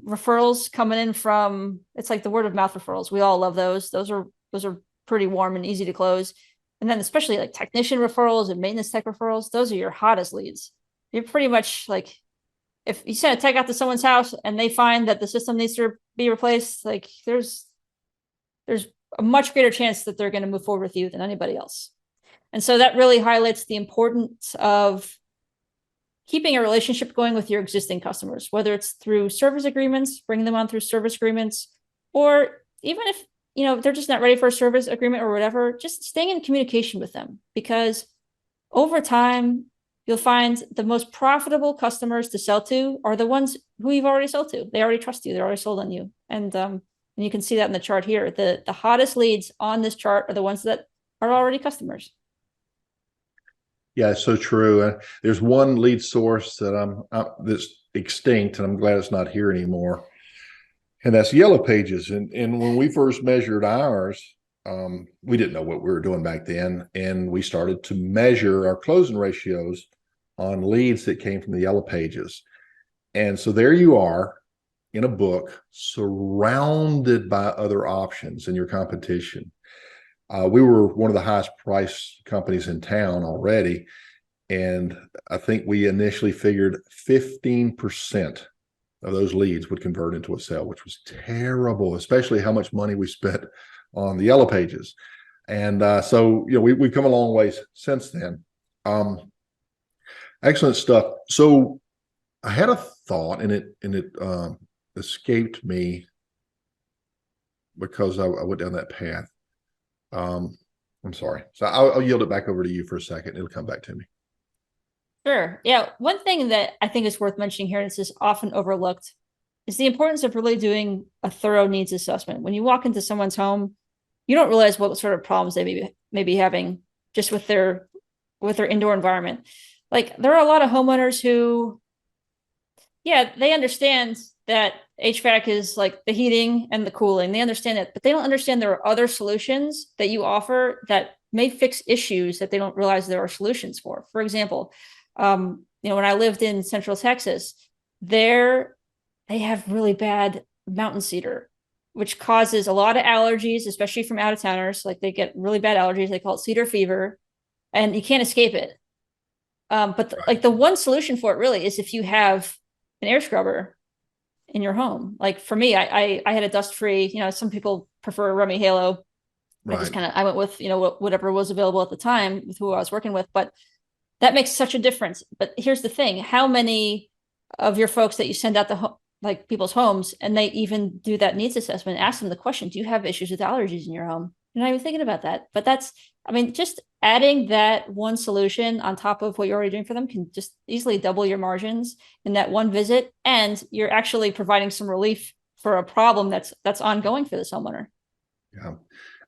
Speaker 3: referrals coming in from, it's like the word of mouth referrals. We all love those. Those are pretty warm and easy to close. And then especially like technician referrals and maintenance tech referrals, those are your hottest leads. you're pretty much like, if you send a tech out to someone's house and they find that the system needs to be replaced, like there's a much greater chance that they're going to move forward with you than anybody else. And so that really highlights the importance of keeping a relationship going with your existing customers, whether it's through service agreements, bringing them on through service agreements, or even if, you know, they're just not ready for a service agreement or whatever, just staying in communication with them, because over time, you'll find the most profitable customers to sell to are the ones who you've already sold to. They already trust you. They're already sold on you. And you can see that in the chart here. The hottest leads on this chart are the ones that are already customers.
Speaker 1: Yeah, it's so true. And there's one lead source that that's extinct, and I'm glad it's not here anymore. And that's Yellow Pages. And when we first measured ours, we didn't know what we were doing back then. And we started to measure our closing ratios on leads that came from the Yellow Pages. And so there you are in a book surrounded by other options in your competition. We were one of the highest price companies in town already. And I think we initially figured 15% of those leads would convert into a sale, which was terrible, especially how much money we spent on the Yellow Pages. And so, you know, we've come a long ways since then. Excellent stuff. So I had a thought, and it escaped me because I went down that path. I'm sorry. So I'll yield it back over to you for a second. It'll come back to me.
Speaker 3: Sure. Yeah. One thing that I think is worth mentioning here, and this is often overlooked, is the importance of really doing a thorough needs assessment. When you walk into someone's home, you don't realize what sort of problems they may be having just with their indoor environment. Like, there are a lot of homeowners who, yeah, they understand that HVAC is like the heating and the cooling. They understand it, but they don't understand there are other solutions that you offer that may fix issues that they don't realize there are solutions for. For example, you know, when I lived in Central Texas, they have really bad mountain cedar, which causes a lot of allergies, especially from out of towners. Like, they get really bad allergies. They call it cedar fever, and you can't escape it. But like, the one solution for it really is if you have an air scrubber in your home. Like, for me, I had a dust-free, you know, some people prefer Rummy Halo.
Speaker 1: Right.
Speaker 3: I went with, you know, whatever was available at the time with who I was working with, but that makes such a difference. But here's the thing: how many of your folks that you send out to like people's homes, and they even do that needs assessment, ask them the question, do you have issues with allergies in your home? You're not even thinking about that. But that's, I mean, just adding that one solution on top of what you're already doing for them can just easily double your margins in that one visit. And you're actually providing some relief for a problem that's ongoing for this homeowner.
Speaker 1: Yeah.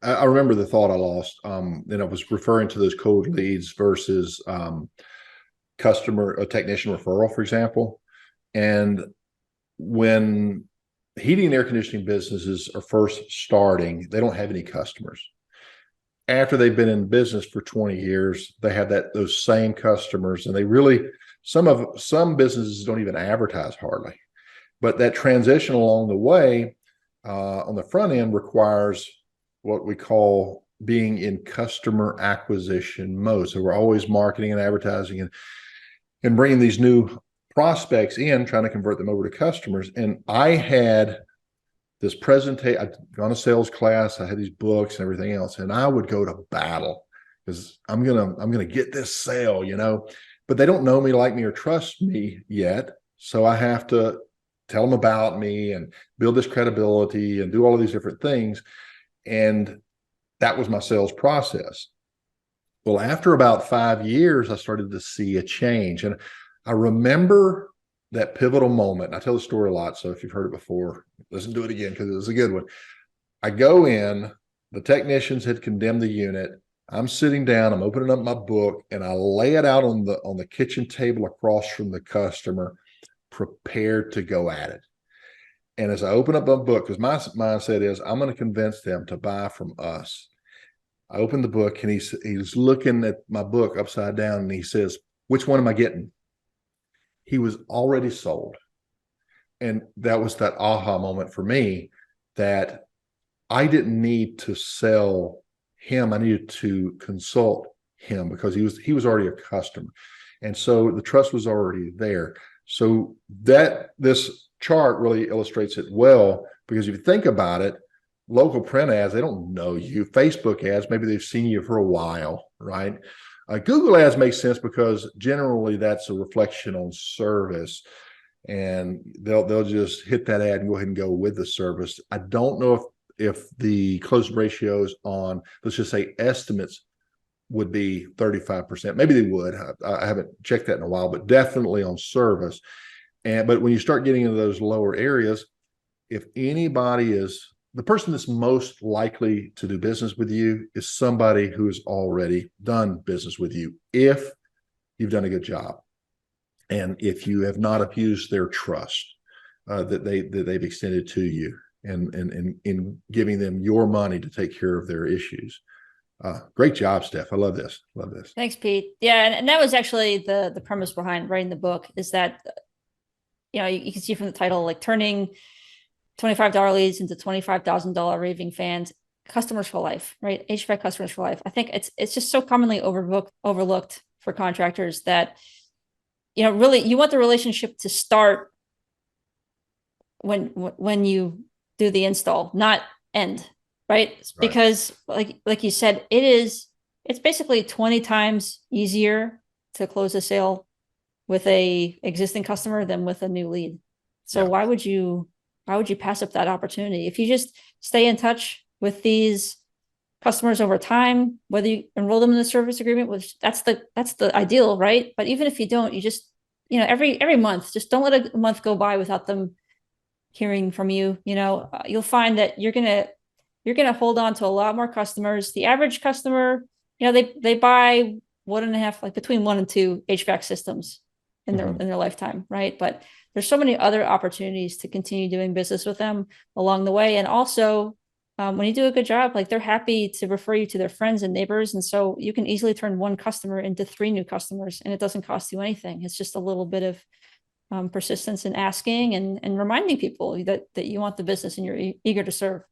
Speaker 1: I remember the thought I lost, and I was referring to those cold leads versus technician referral, for example. And when heating and air conditioning businesses are first starting, they don't have any customers. After they've been in business for 20 years, they have those same customers, and they really, some businesses don't even advertise hardly. But that transition along the way on the front end requires what we call being in customer acquisition mode. So we're always marketing and advertising and bringing these new prospects in, trying to convert them over to customers. And I had this presentation, I'd gone to sales class, I had these books and everything else, and I would go to battle because I'm gonna get this sale, you know. But they don't know me, like me, or trust me yet. So I have to tell them about me and build this credibility and do all of these different things. And that was my sales process. Well, after about 5 years, I started to see a change. And I remember that pivotal moment. I tell the story a lot, so if you've heard it before, listen to it again because it was a good one. I go in, the technicians had condemned the unit. I'm sitting down, I'm opening up my book, and I lay it out on the kitchen table across from the customer, prepared to go at it. And as I open up my book, because my mindset is I'm going to convince them to buy from us. I open the book, and he's looking at my book upside down, and he says, "Which one am I getting?" He was already sold. And that was that aha moment for me, that I didn't need to sell him. I needed to consult him because he was already a customer. And so the trust was already there. So that this chart really illustrates it well, because if you think about it, local print ads, they don't know you. Facebook ads, maybe they've seen you for a while, right? Google ads make sense because generally that's a reflection on service, and they'll just hit that ad and go ahead and go with the service. I don't know if the close ratios on, let's just say, estimates would be 35%. Maybe they would. I haven't checked that in a while, but definitely on service. But when you start getting into those lower areas, if anybody is the person that's most likely to do business with you is somebody who has already done business with you, if you've done a good job, and if you have not abused their trust that they've extended to you, and in giving them your money to take care of their issues. Great job, Steph. I love this. Love this.
Speaker 3: Thanks, Pete. Yeah, and that was actually the premise behind writing the book, is that, you can see from the title, like turning $25 leads into $25,000 raving fans, customers for life, right? HVAC customers for life. I think it's just so commonly overlooked for contractors that, really you want the relationship to start when you do the install, not end, right? Because like you said, it's basically 20 times easier to close a sale with a existing customer than with a new lead. So why would you pass up that opportunity? If you just stay in touch with these customers over time, whether you enroll them in the service agreement, which that's the ideal, right? But even if you don't, you just, every month, just don't let a month go by without them hearing from you. You'll find that you're gonna hold on to a lot more customers. The average customer, they buy 1.5, like between 1 and 2 HVAC systems in their lifetime, right? But there's so many other opportunities to continue doing business with them along the way. And also, when you do a good job, like, they're happy to refer you to their friends and neighbors. And so you can easily turn one customer into 3 new customers, and it doesn't cost you anything. It's just a little bit of persistence in asking and reminding people that you want the business and you're eager to serve.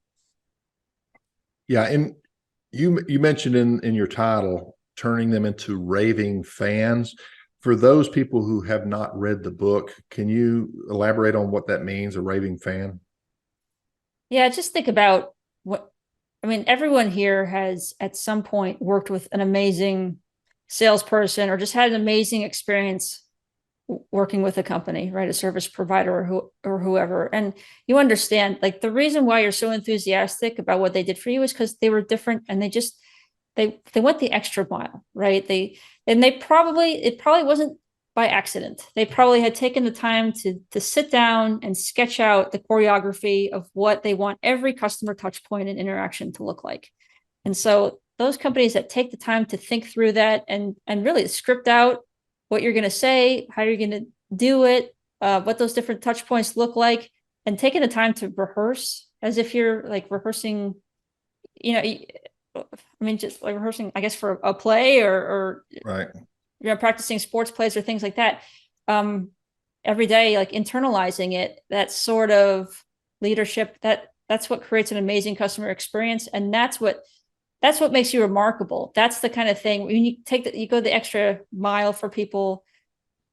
Speaker 1: Yeah. And you mentioned in your title, turning them into raving fans. For those people who have not read the book, can you elaborate on what that means, a raving fan?
Speaker 3: Yeah, just think about everyone here has at some point worked with an amazing salesperson or just had an amazing experience working with a company, right? A service provider or whoever. And you understand, like, the reason why you're so enthusiastic about what they did for you is because they were different, and they went the extra mile, right? It probably wasn't by accident. They probably had taken the time to sit down and sketch out the choreography of what they want every customer touch point and interaction to look like. And so those companies that take the time to think through that and really script out what you're going to say, how you're going to do it, what those different touch points look like, and taking the time to rehearse as if you're like rehearsing, just like rehearsing, I guess, for a play or
Speaker 1: right.
Speaker 3: Practicing sports plays or things like that. Every day, like internalizing it, that sort of leadership, that's what creates an amazing customer experience. And that's what makes you remarkable. That's the kind of thing when you go the extra mile for people,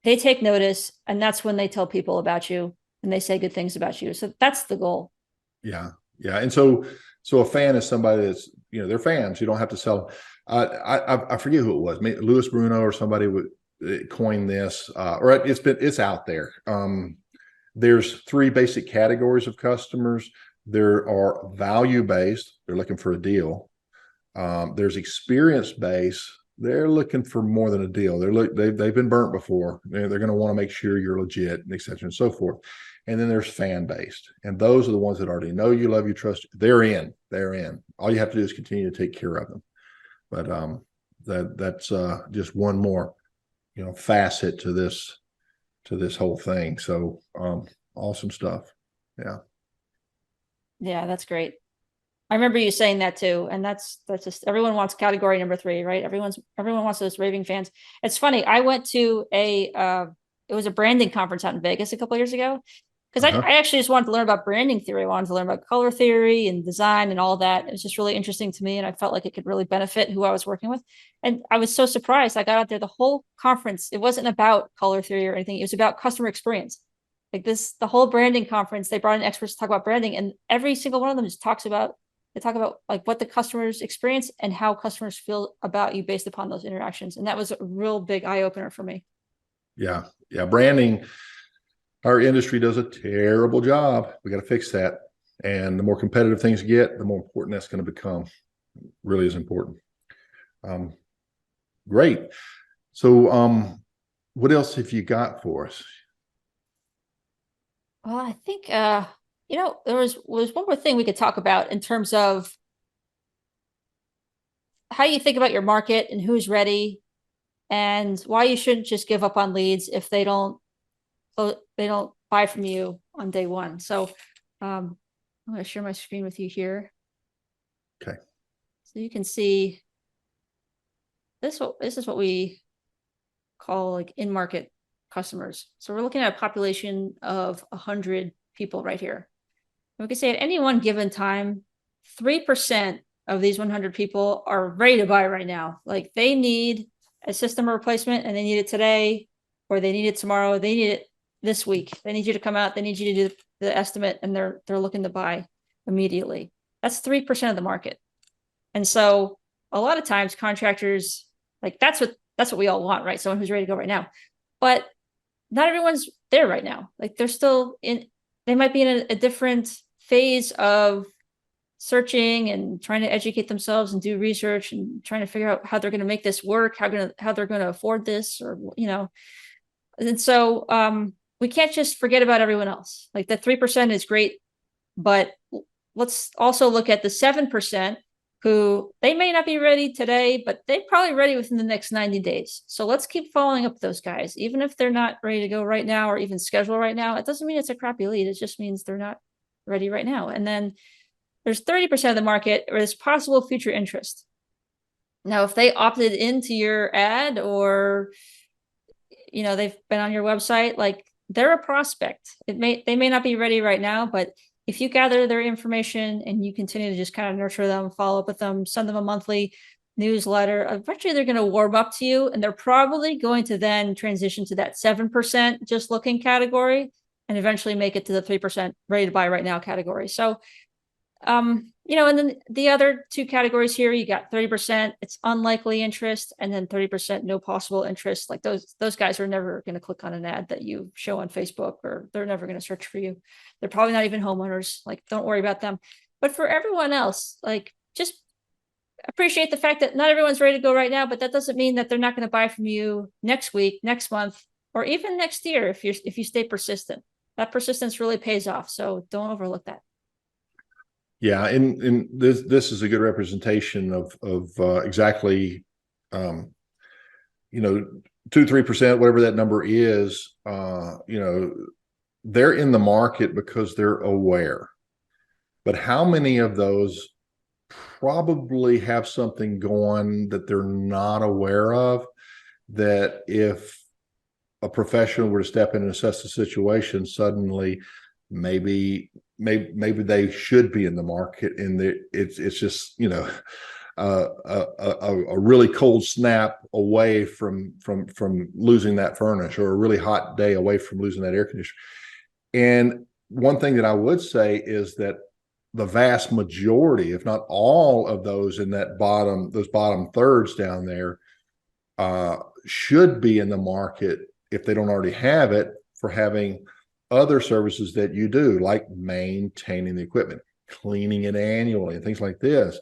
Speaker 3: they take notice, and that's when they tell people about you and they say good things about you. So that's the goal.
Speaker 1: Yeah. Yeah. And so a fan is somebody that's, they're fans. You don't have to sell them. I forget who it was. Louis Bruno or somebody would coin this, or it's out there. There's 3 basic categories of customers. There are value-based. They're looking for a deal. There's experience-based. They're looking for more than a deal. They've been burnt before. They're going to want to make sure you're legit, et cetera, and so forth. And then there's fan-based, and those are the ones that already know you, love you, trust you. They're in. All you have to do is continue to take care of them. But that's just one more, facet to this whole thing. So awesome stuff. Yeah.
Speaker 3: Yeah, that's great. I remember you saying that too. And that's just, everyone wants category number 3, right? Everyone wants those raving fans. It's funny. I went to it was a branding conference out in Vegas a couple of years ago. because I actually just wanted to learn about branding theory. I wanted to learn about color theory and design and all that. It was just really interesting to me, and I felt like it could really benefit who I was working with. And I was so surprised. I got out there, the whole conference, it wasn't about color theory or anything. It was about customer experience. Like the whole branding conference, they brought in experts to talk about branding, and every single one of them just talk about like what the customers experience and how customers feel about you based upon those interactions. And that was a real big eye opener for me.
Speaker 1: Yeah. Yeah. Branding, our industry does a terrible job. We got to fix that. And the more competitive things get, the more important that's going to become. It really is important. Great. So, what else have you got for us?
Speaker 3: Well, I think, there was one more thing we could talk about in terms of how you think about your market and who's ready, and why you shouldn't just give up on leads if they don't buy from you on day one. So I'm going to share my screen with you here.
Speaker 1: Okay.
Speaker 3: So you can see this is what we call like in-market customers. So we're looking at a population of 100 people right here. And we can say at any one given time, 3% of these 100 people are ready to buy right now. Like they need a system replacement and they need it today, or they need it tomorrow. They need it this week. They need you to come out. They need you to do the estimate, and they're looking to buy immediately. That's 3% of the market. And so a lot of times contractors, like that's what we all want, right? Someone who's ready to go right now. But not everyone's there right now. Like they might be in a different phase of searching and trying to educate themselves and do research and trying to figure out how they're going to make this work, how they're going to afford this, or, and so we can't just forget about everyone else. Like the 3% is great, but let's also look at the 7% who they may not be ready today, but they're probably ready within the next 90 days. So let's keep following up those guys, even if they're not ready to go right now or even schedule right now. It doesn't mean it's a crappy lead. It just means they're not ready right now. And then there's 30% of the market where there's possible future interest. Now, if they opted into your ad or, they've been on your website, like they're a prospect. They may not be ready right now, but if you gather their information and you continue to just kind of nurture them, follow up with them, send them a monthly newsletter, eventually they're going to warm up to you, and they're probably going to then transition to that 7% just looking category and eventually make it to the 3% ready to buy right now category. So, and then the other two categories here, you got 30%, it's unlikely interest, and then 30% no possible interest. Like those guys are never going to click on an ad that you show on Facebook, or they're never going to search for you. They're probably not even homeowners. Like, don't worry about them. But for everyone else, like, just appreciate the fact that not everyone's ready to go right now, but that doesn't mean that they're not going to buy from you next week, next month, or even next year if you stay persistent. That persistence really pays off. So don't overlook that.
Speaker 1: Yeah, and this is a good representation of exactly, 2-3%, whatever that number is. They're in the market because they're aware. But how many of those probably have something going that they're not aware of? That if a professional were to step in and assess the situation, suddenly maybe they should be in the market, and it's just a really cold snap away from losing that furnace, or a really hot day away from losing that air conditioner. And one thing that I would say is that the vast majority, if not all of those in those bottom thirds down there, should be in the market, if they don't already have it, for having other services that you do, like maintaining the equipment, cleaning it annually, and things like this.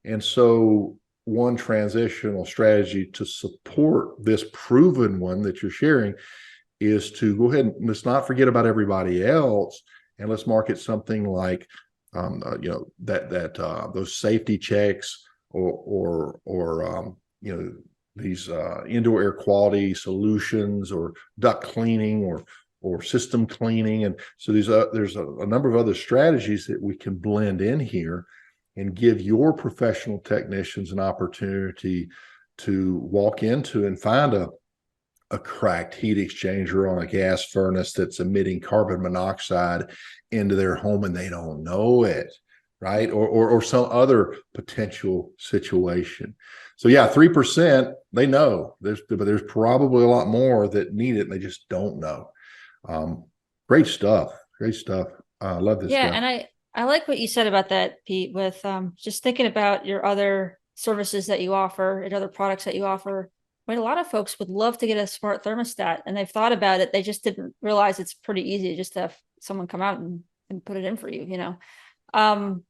Speaker 1: And so one transitional strategy to support this proven one that you're sharing is to go ahead and let's not forget about everybody else, and let's market something like those safety checks, or these indoor air quality solutions, or duct cleaning, or system cleaning. And so there's a number of other strategies that we can blend in here and give your professional technicians an opportunity to walk into and find a a cracked heat exchanger on a gas furnace that's emitting carbon monoxide into their home and they don't know it, right? Or some other potential situation. So yeah, 3% they know. But there's probably a lot more that need it and they just don't know. Great stuff. Great stuff. I love this
Speaker 3: Yeah,
Speaker 1: stuff.
Speaker 3: and I like what you said about that, Pete, with just thinking about your other services that you offer and other products that you offer. I mean, a lot of folks would love to get a smart thermostat and they've thought about it. They just didn't realize it's pretty easy just to have someone come out and put it in for you, you know. Um,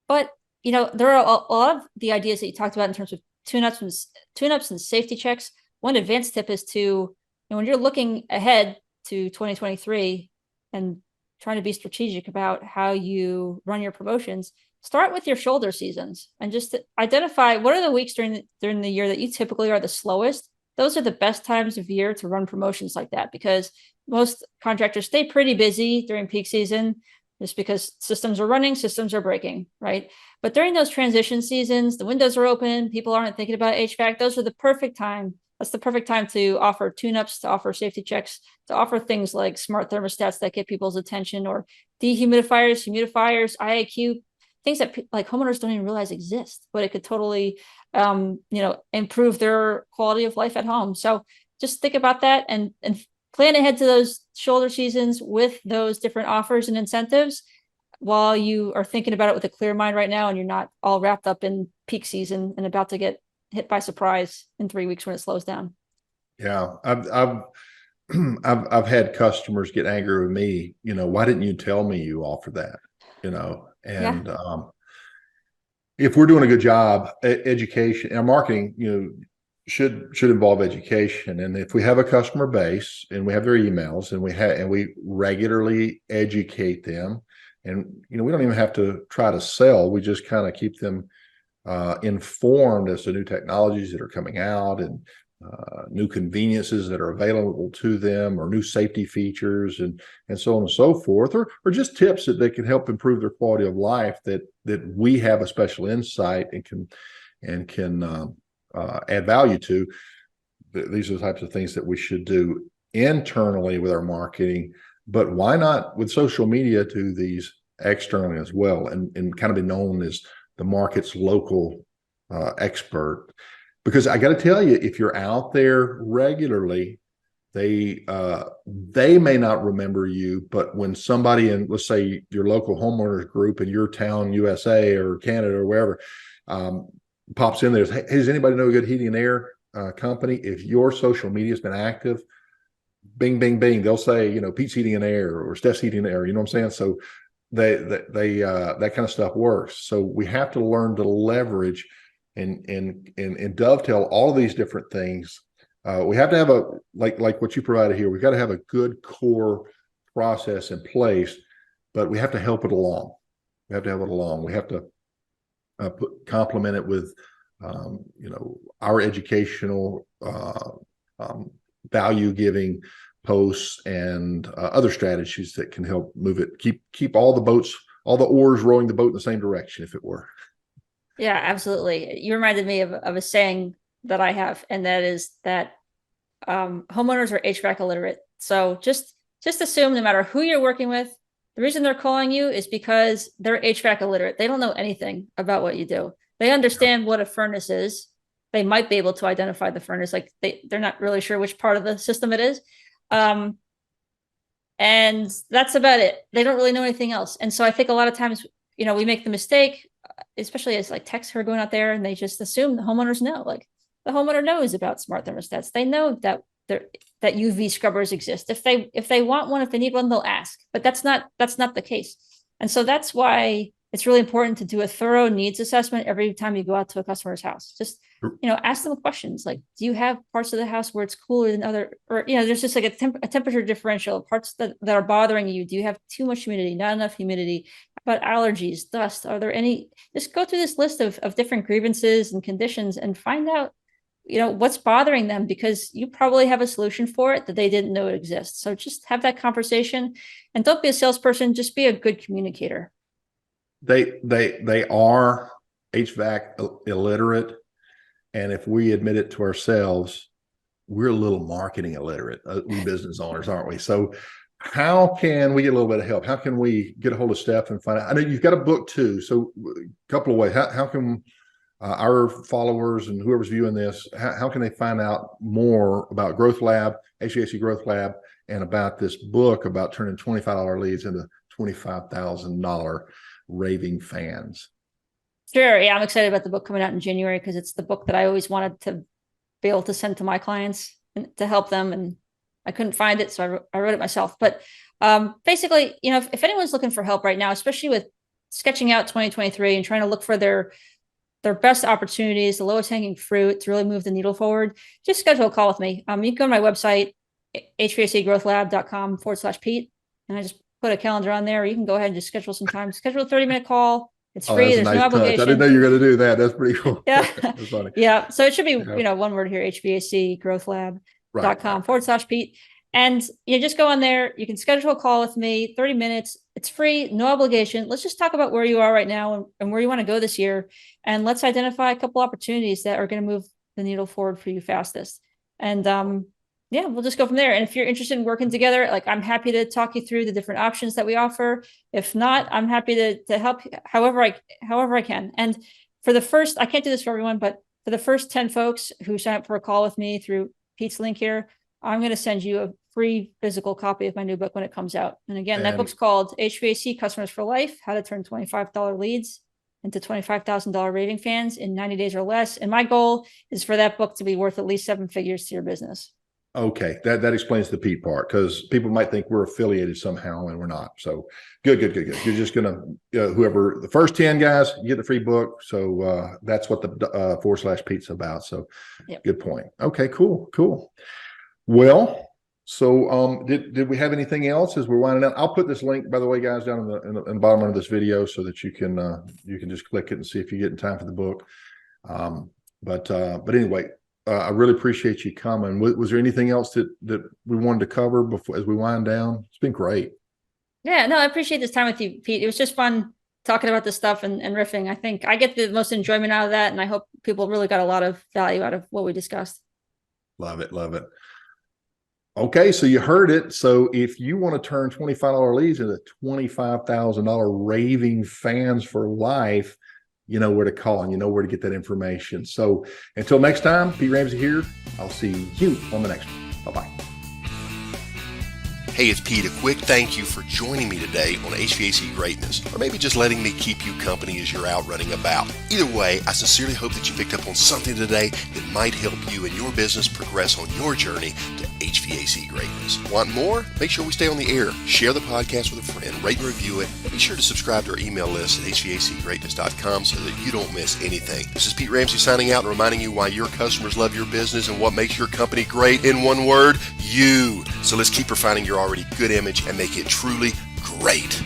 Speaker 3: but you know, there are a lot of the ideas that you talked about in terms of tune-ups and safety checks. One advanced tip is to, you know, when you're looking ahead to 2023 and trying to be strategic about how you run your promotions, start with your shoulder seasons and just identify what are the weeks during the year that you typically are the slowest. Those are the best times of year to run promotions like that, because most contractors stay pretty busy during peak season just because systems are running, systems are breaking, right? But during those transition seasons, the windows are open, people aren't thinking about HVAC. Those are the perfect time. That's the perfect time to offer tune-ups, to offer safety checks, to offer things like smart thermostats that get people's attention, or dehumidifiers, humidifiers, IAQ, things that like homeowners don't even realize exist, but it could totally, you know, improve their quality of life at home. So just think about that and plan ahead to those shoulder seasons with those different offers and incentives while you are thinking about it with a clear mind right now, and you're not all wrapped up in peak season and about to get hit by surprise in 3 weeks when it slows down.
Speaker 1: Yeah, I've had customers get angry with me. You know, why didn't you tell me you offer that? You know,
Speaker 3: Yeah.
Speaker 1: and if we're doing a good job, education and marketing, you know, should involve education. And if we have a customer base and we have their emails and we regularly educate them, and you know, we don't even have to try to sell. We just kind of keep them informed as to new technologies that are coming out and new conveniences that are available to them, or new safety features, and so on and so forth, or just tips that they can help improve their quality of life, that we have a special insight and can add value to. These are the types of things that we should do internally with our marketing, but why not with social media to these externally as well, and kind of be known as the market's local expert. Because I got to tell you, if you're out there regularly, they may not remember you, but when somebody in, let's say, your local homeowners group in your town, USA or Canada or wherever, pops in there, hey, does anybody know a good heating and air company? If your social media has been active, bing, bing, bing, they'll say, you know, Pete's Heating and Air or Steph's Heating and Air. You know what I'm saying? So they that kind of stuff works. So we have to learn to leverage and dovetail all of these different things. We have to have a like what you provided here. We've got to have a good core process in place, but we have to help it along. We have to have it along. We have to complement it with you know, our educational value giving posts and other strategies that can help move it, keep all the oars rowing the boat in the same direction, if it were.
Speaker 3: Yeah, absolutely. You reminded me of a saying that I have, and that is that homeowners are HVAC illiterate. So just assume no matter who you're working with, the reason they're calling you is because they're HVAC illiterate. They don't know anything about what you do. They understand what a furnace is. They might be able to identify the furnace, like they're not really sure which part of the system it is. And that's about it. They don't really know anything else. And so I think a lot of times, you know, we make the mistake, especially as like techs who are going out there, and they just assume the homeowners know. Like the homeowner knows about smart thermostats. They know that that UV scrubbers exist. If they want one, if they need one, they'll ask. But that's not the case. And so that's why it's really important to do a thorough needs assessment every time you go out to a customer's house. Just, you know, ask them questions like, do you have parts of the house where it's cooler than other, or, you know, there's just like a temperature differential, parts that are bothering you. Do you have too much humidity, not enough humidity? About allergies, dust? Are there any? Just go through this list of different grievances and conditions and find out, you know, what's bothering them, because you probably have a solution for it that they didn't know it exists. So just have that conversation, and don't be a salesperson, just be a good communicator.
Speaker 1: They are HVAC illiterate, and if we admit it to ourselves, we're a little marketing illiterate, we business owners, aren't we? So how can we get a little bit of help? How can we get a hold of Steph and find out? I know you've got a book too. So a couple of ways. How can our followers and whoever's viewing this, how can they find out more about Growth Lab, HVAC Growth Lab, and about this book about turning $25 leads into $25,000 Raving Fans?
Speaker 3: Sure. Yeah, I'm excited about the book coming out in January because it's the book that I always wanted to be able to send to my clients and to help them. And I couldn't find it, so I wrote it myself. But basically, if anyone's looking for help right now, especially with sketching out 2023 and trying to look for their best opportunities, the lowest hanging fruit to really move the needle forward, just schedule a call with me. You can go to my website, hvacgrowthlab.com/Pete, and I just put a calendar on there. Or you can go ahead and just schedule some time. Schedule a 30-minute call. It's free. There's no obligation.
Speaker 1: I didn't know you were going to do that. That's pretty cool.
Speaker 3: Yeah.
Speaker 1: That's funny.
Speaker 3: Yeah. So it should be, one word here, hvacgrowthlab.com/Pete. And just go on there. You can schedule a call with me, 30 minutes. It's free, no obligation. Let's just talk about where you are right now and where you want to go this year. And let's identify a couple opportunities that are going to move the needle forward for you fastest. And we'll just go from there. And if you're interested in working together, like, I'm happy to talk you through the different options that we offer. If not, I'm happy to help however I can. And for the first, I can't do this for everyone, but for the first 10 folks who sign up for a call with me through Pete's link here, I'm going to send you a free physical copy of my new book when it comes out. And again, that book's called HVAC Customers for Life: How to Turn $25 Leads into $25,000 Raving Fans in 90 days or less. And my goal is for that book to be worth at least 7 figures to your business.
Speaker 1: Okay, that explains the Pete part, because people might think we're affiliated somehow and we're not. So good. You're just gonna whoever the first 10 guys, you get the free book. So that's what the /Pete's about. So yep. Good point. Okay, cool. Well, so did we have anything else as we're winding down? I'll put this link, by the way, guys, down in the bottom of this video so that you can just click it and see if you get in time for the book. But anyway. I really appreciate you coming. Was there anything else that we wanted to cover before as we wind down? It's been great.
Speaker 3: Yeah, no, I appreciate this time with you, Pete. It was just fun talking about this stuff and riffing. I think I get the most enjoyment out of that, and I hope people really got a lot of value out of what we discussed.
Speaker 1: Love it. Okay, so you heard it. So if you want to turn $25 leads into $25,000 Raving Fans for life, you know where to call and you know where to get that information. So until next time, Pete Ramsey here. I'll see you on the next one. Bye-bye.
Speaker 2: Hey, it's Pete. A quick thank you for joining me today on HVAC Greatness, or maybe just letting me keep you company as you're out running about. Either way, I sincerely hope that you picked up on something today that might help you and your business progress on your journey to HVAC Greatness. Want more? Make sure we stay on the air. Share the podcast with a friend, rate and review it. Be sure to subscribe to our email list at hvacgreatness.com so that you don't miss anything. This is Pete Ramsey signing out and reminding you why your customers love your business and what makes your company great. In one word, you. So let's keep refining your already good image and make it truly great.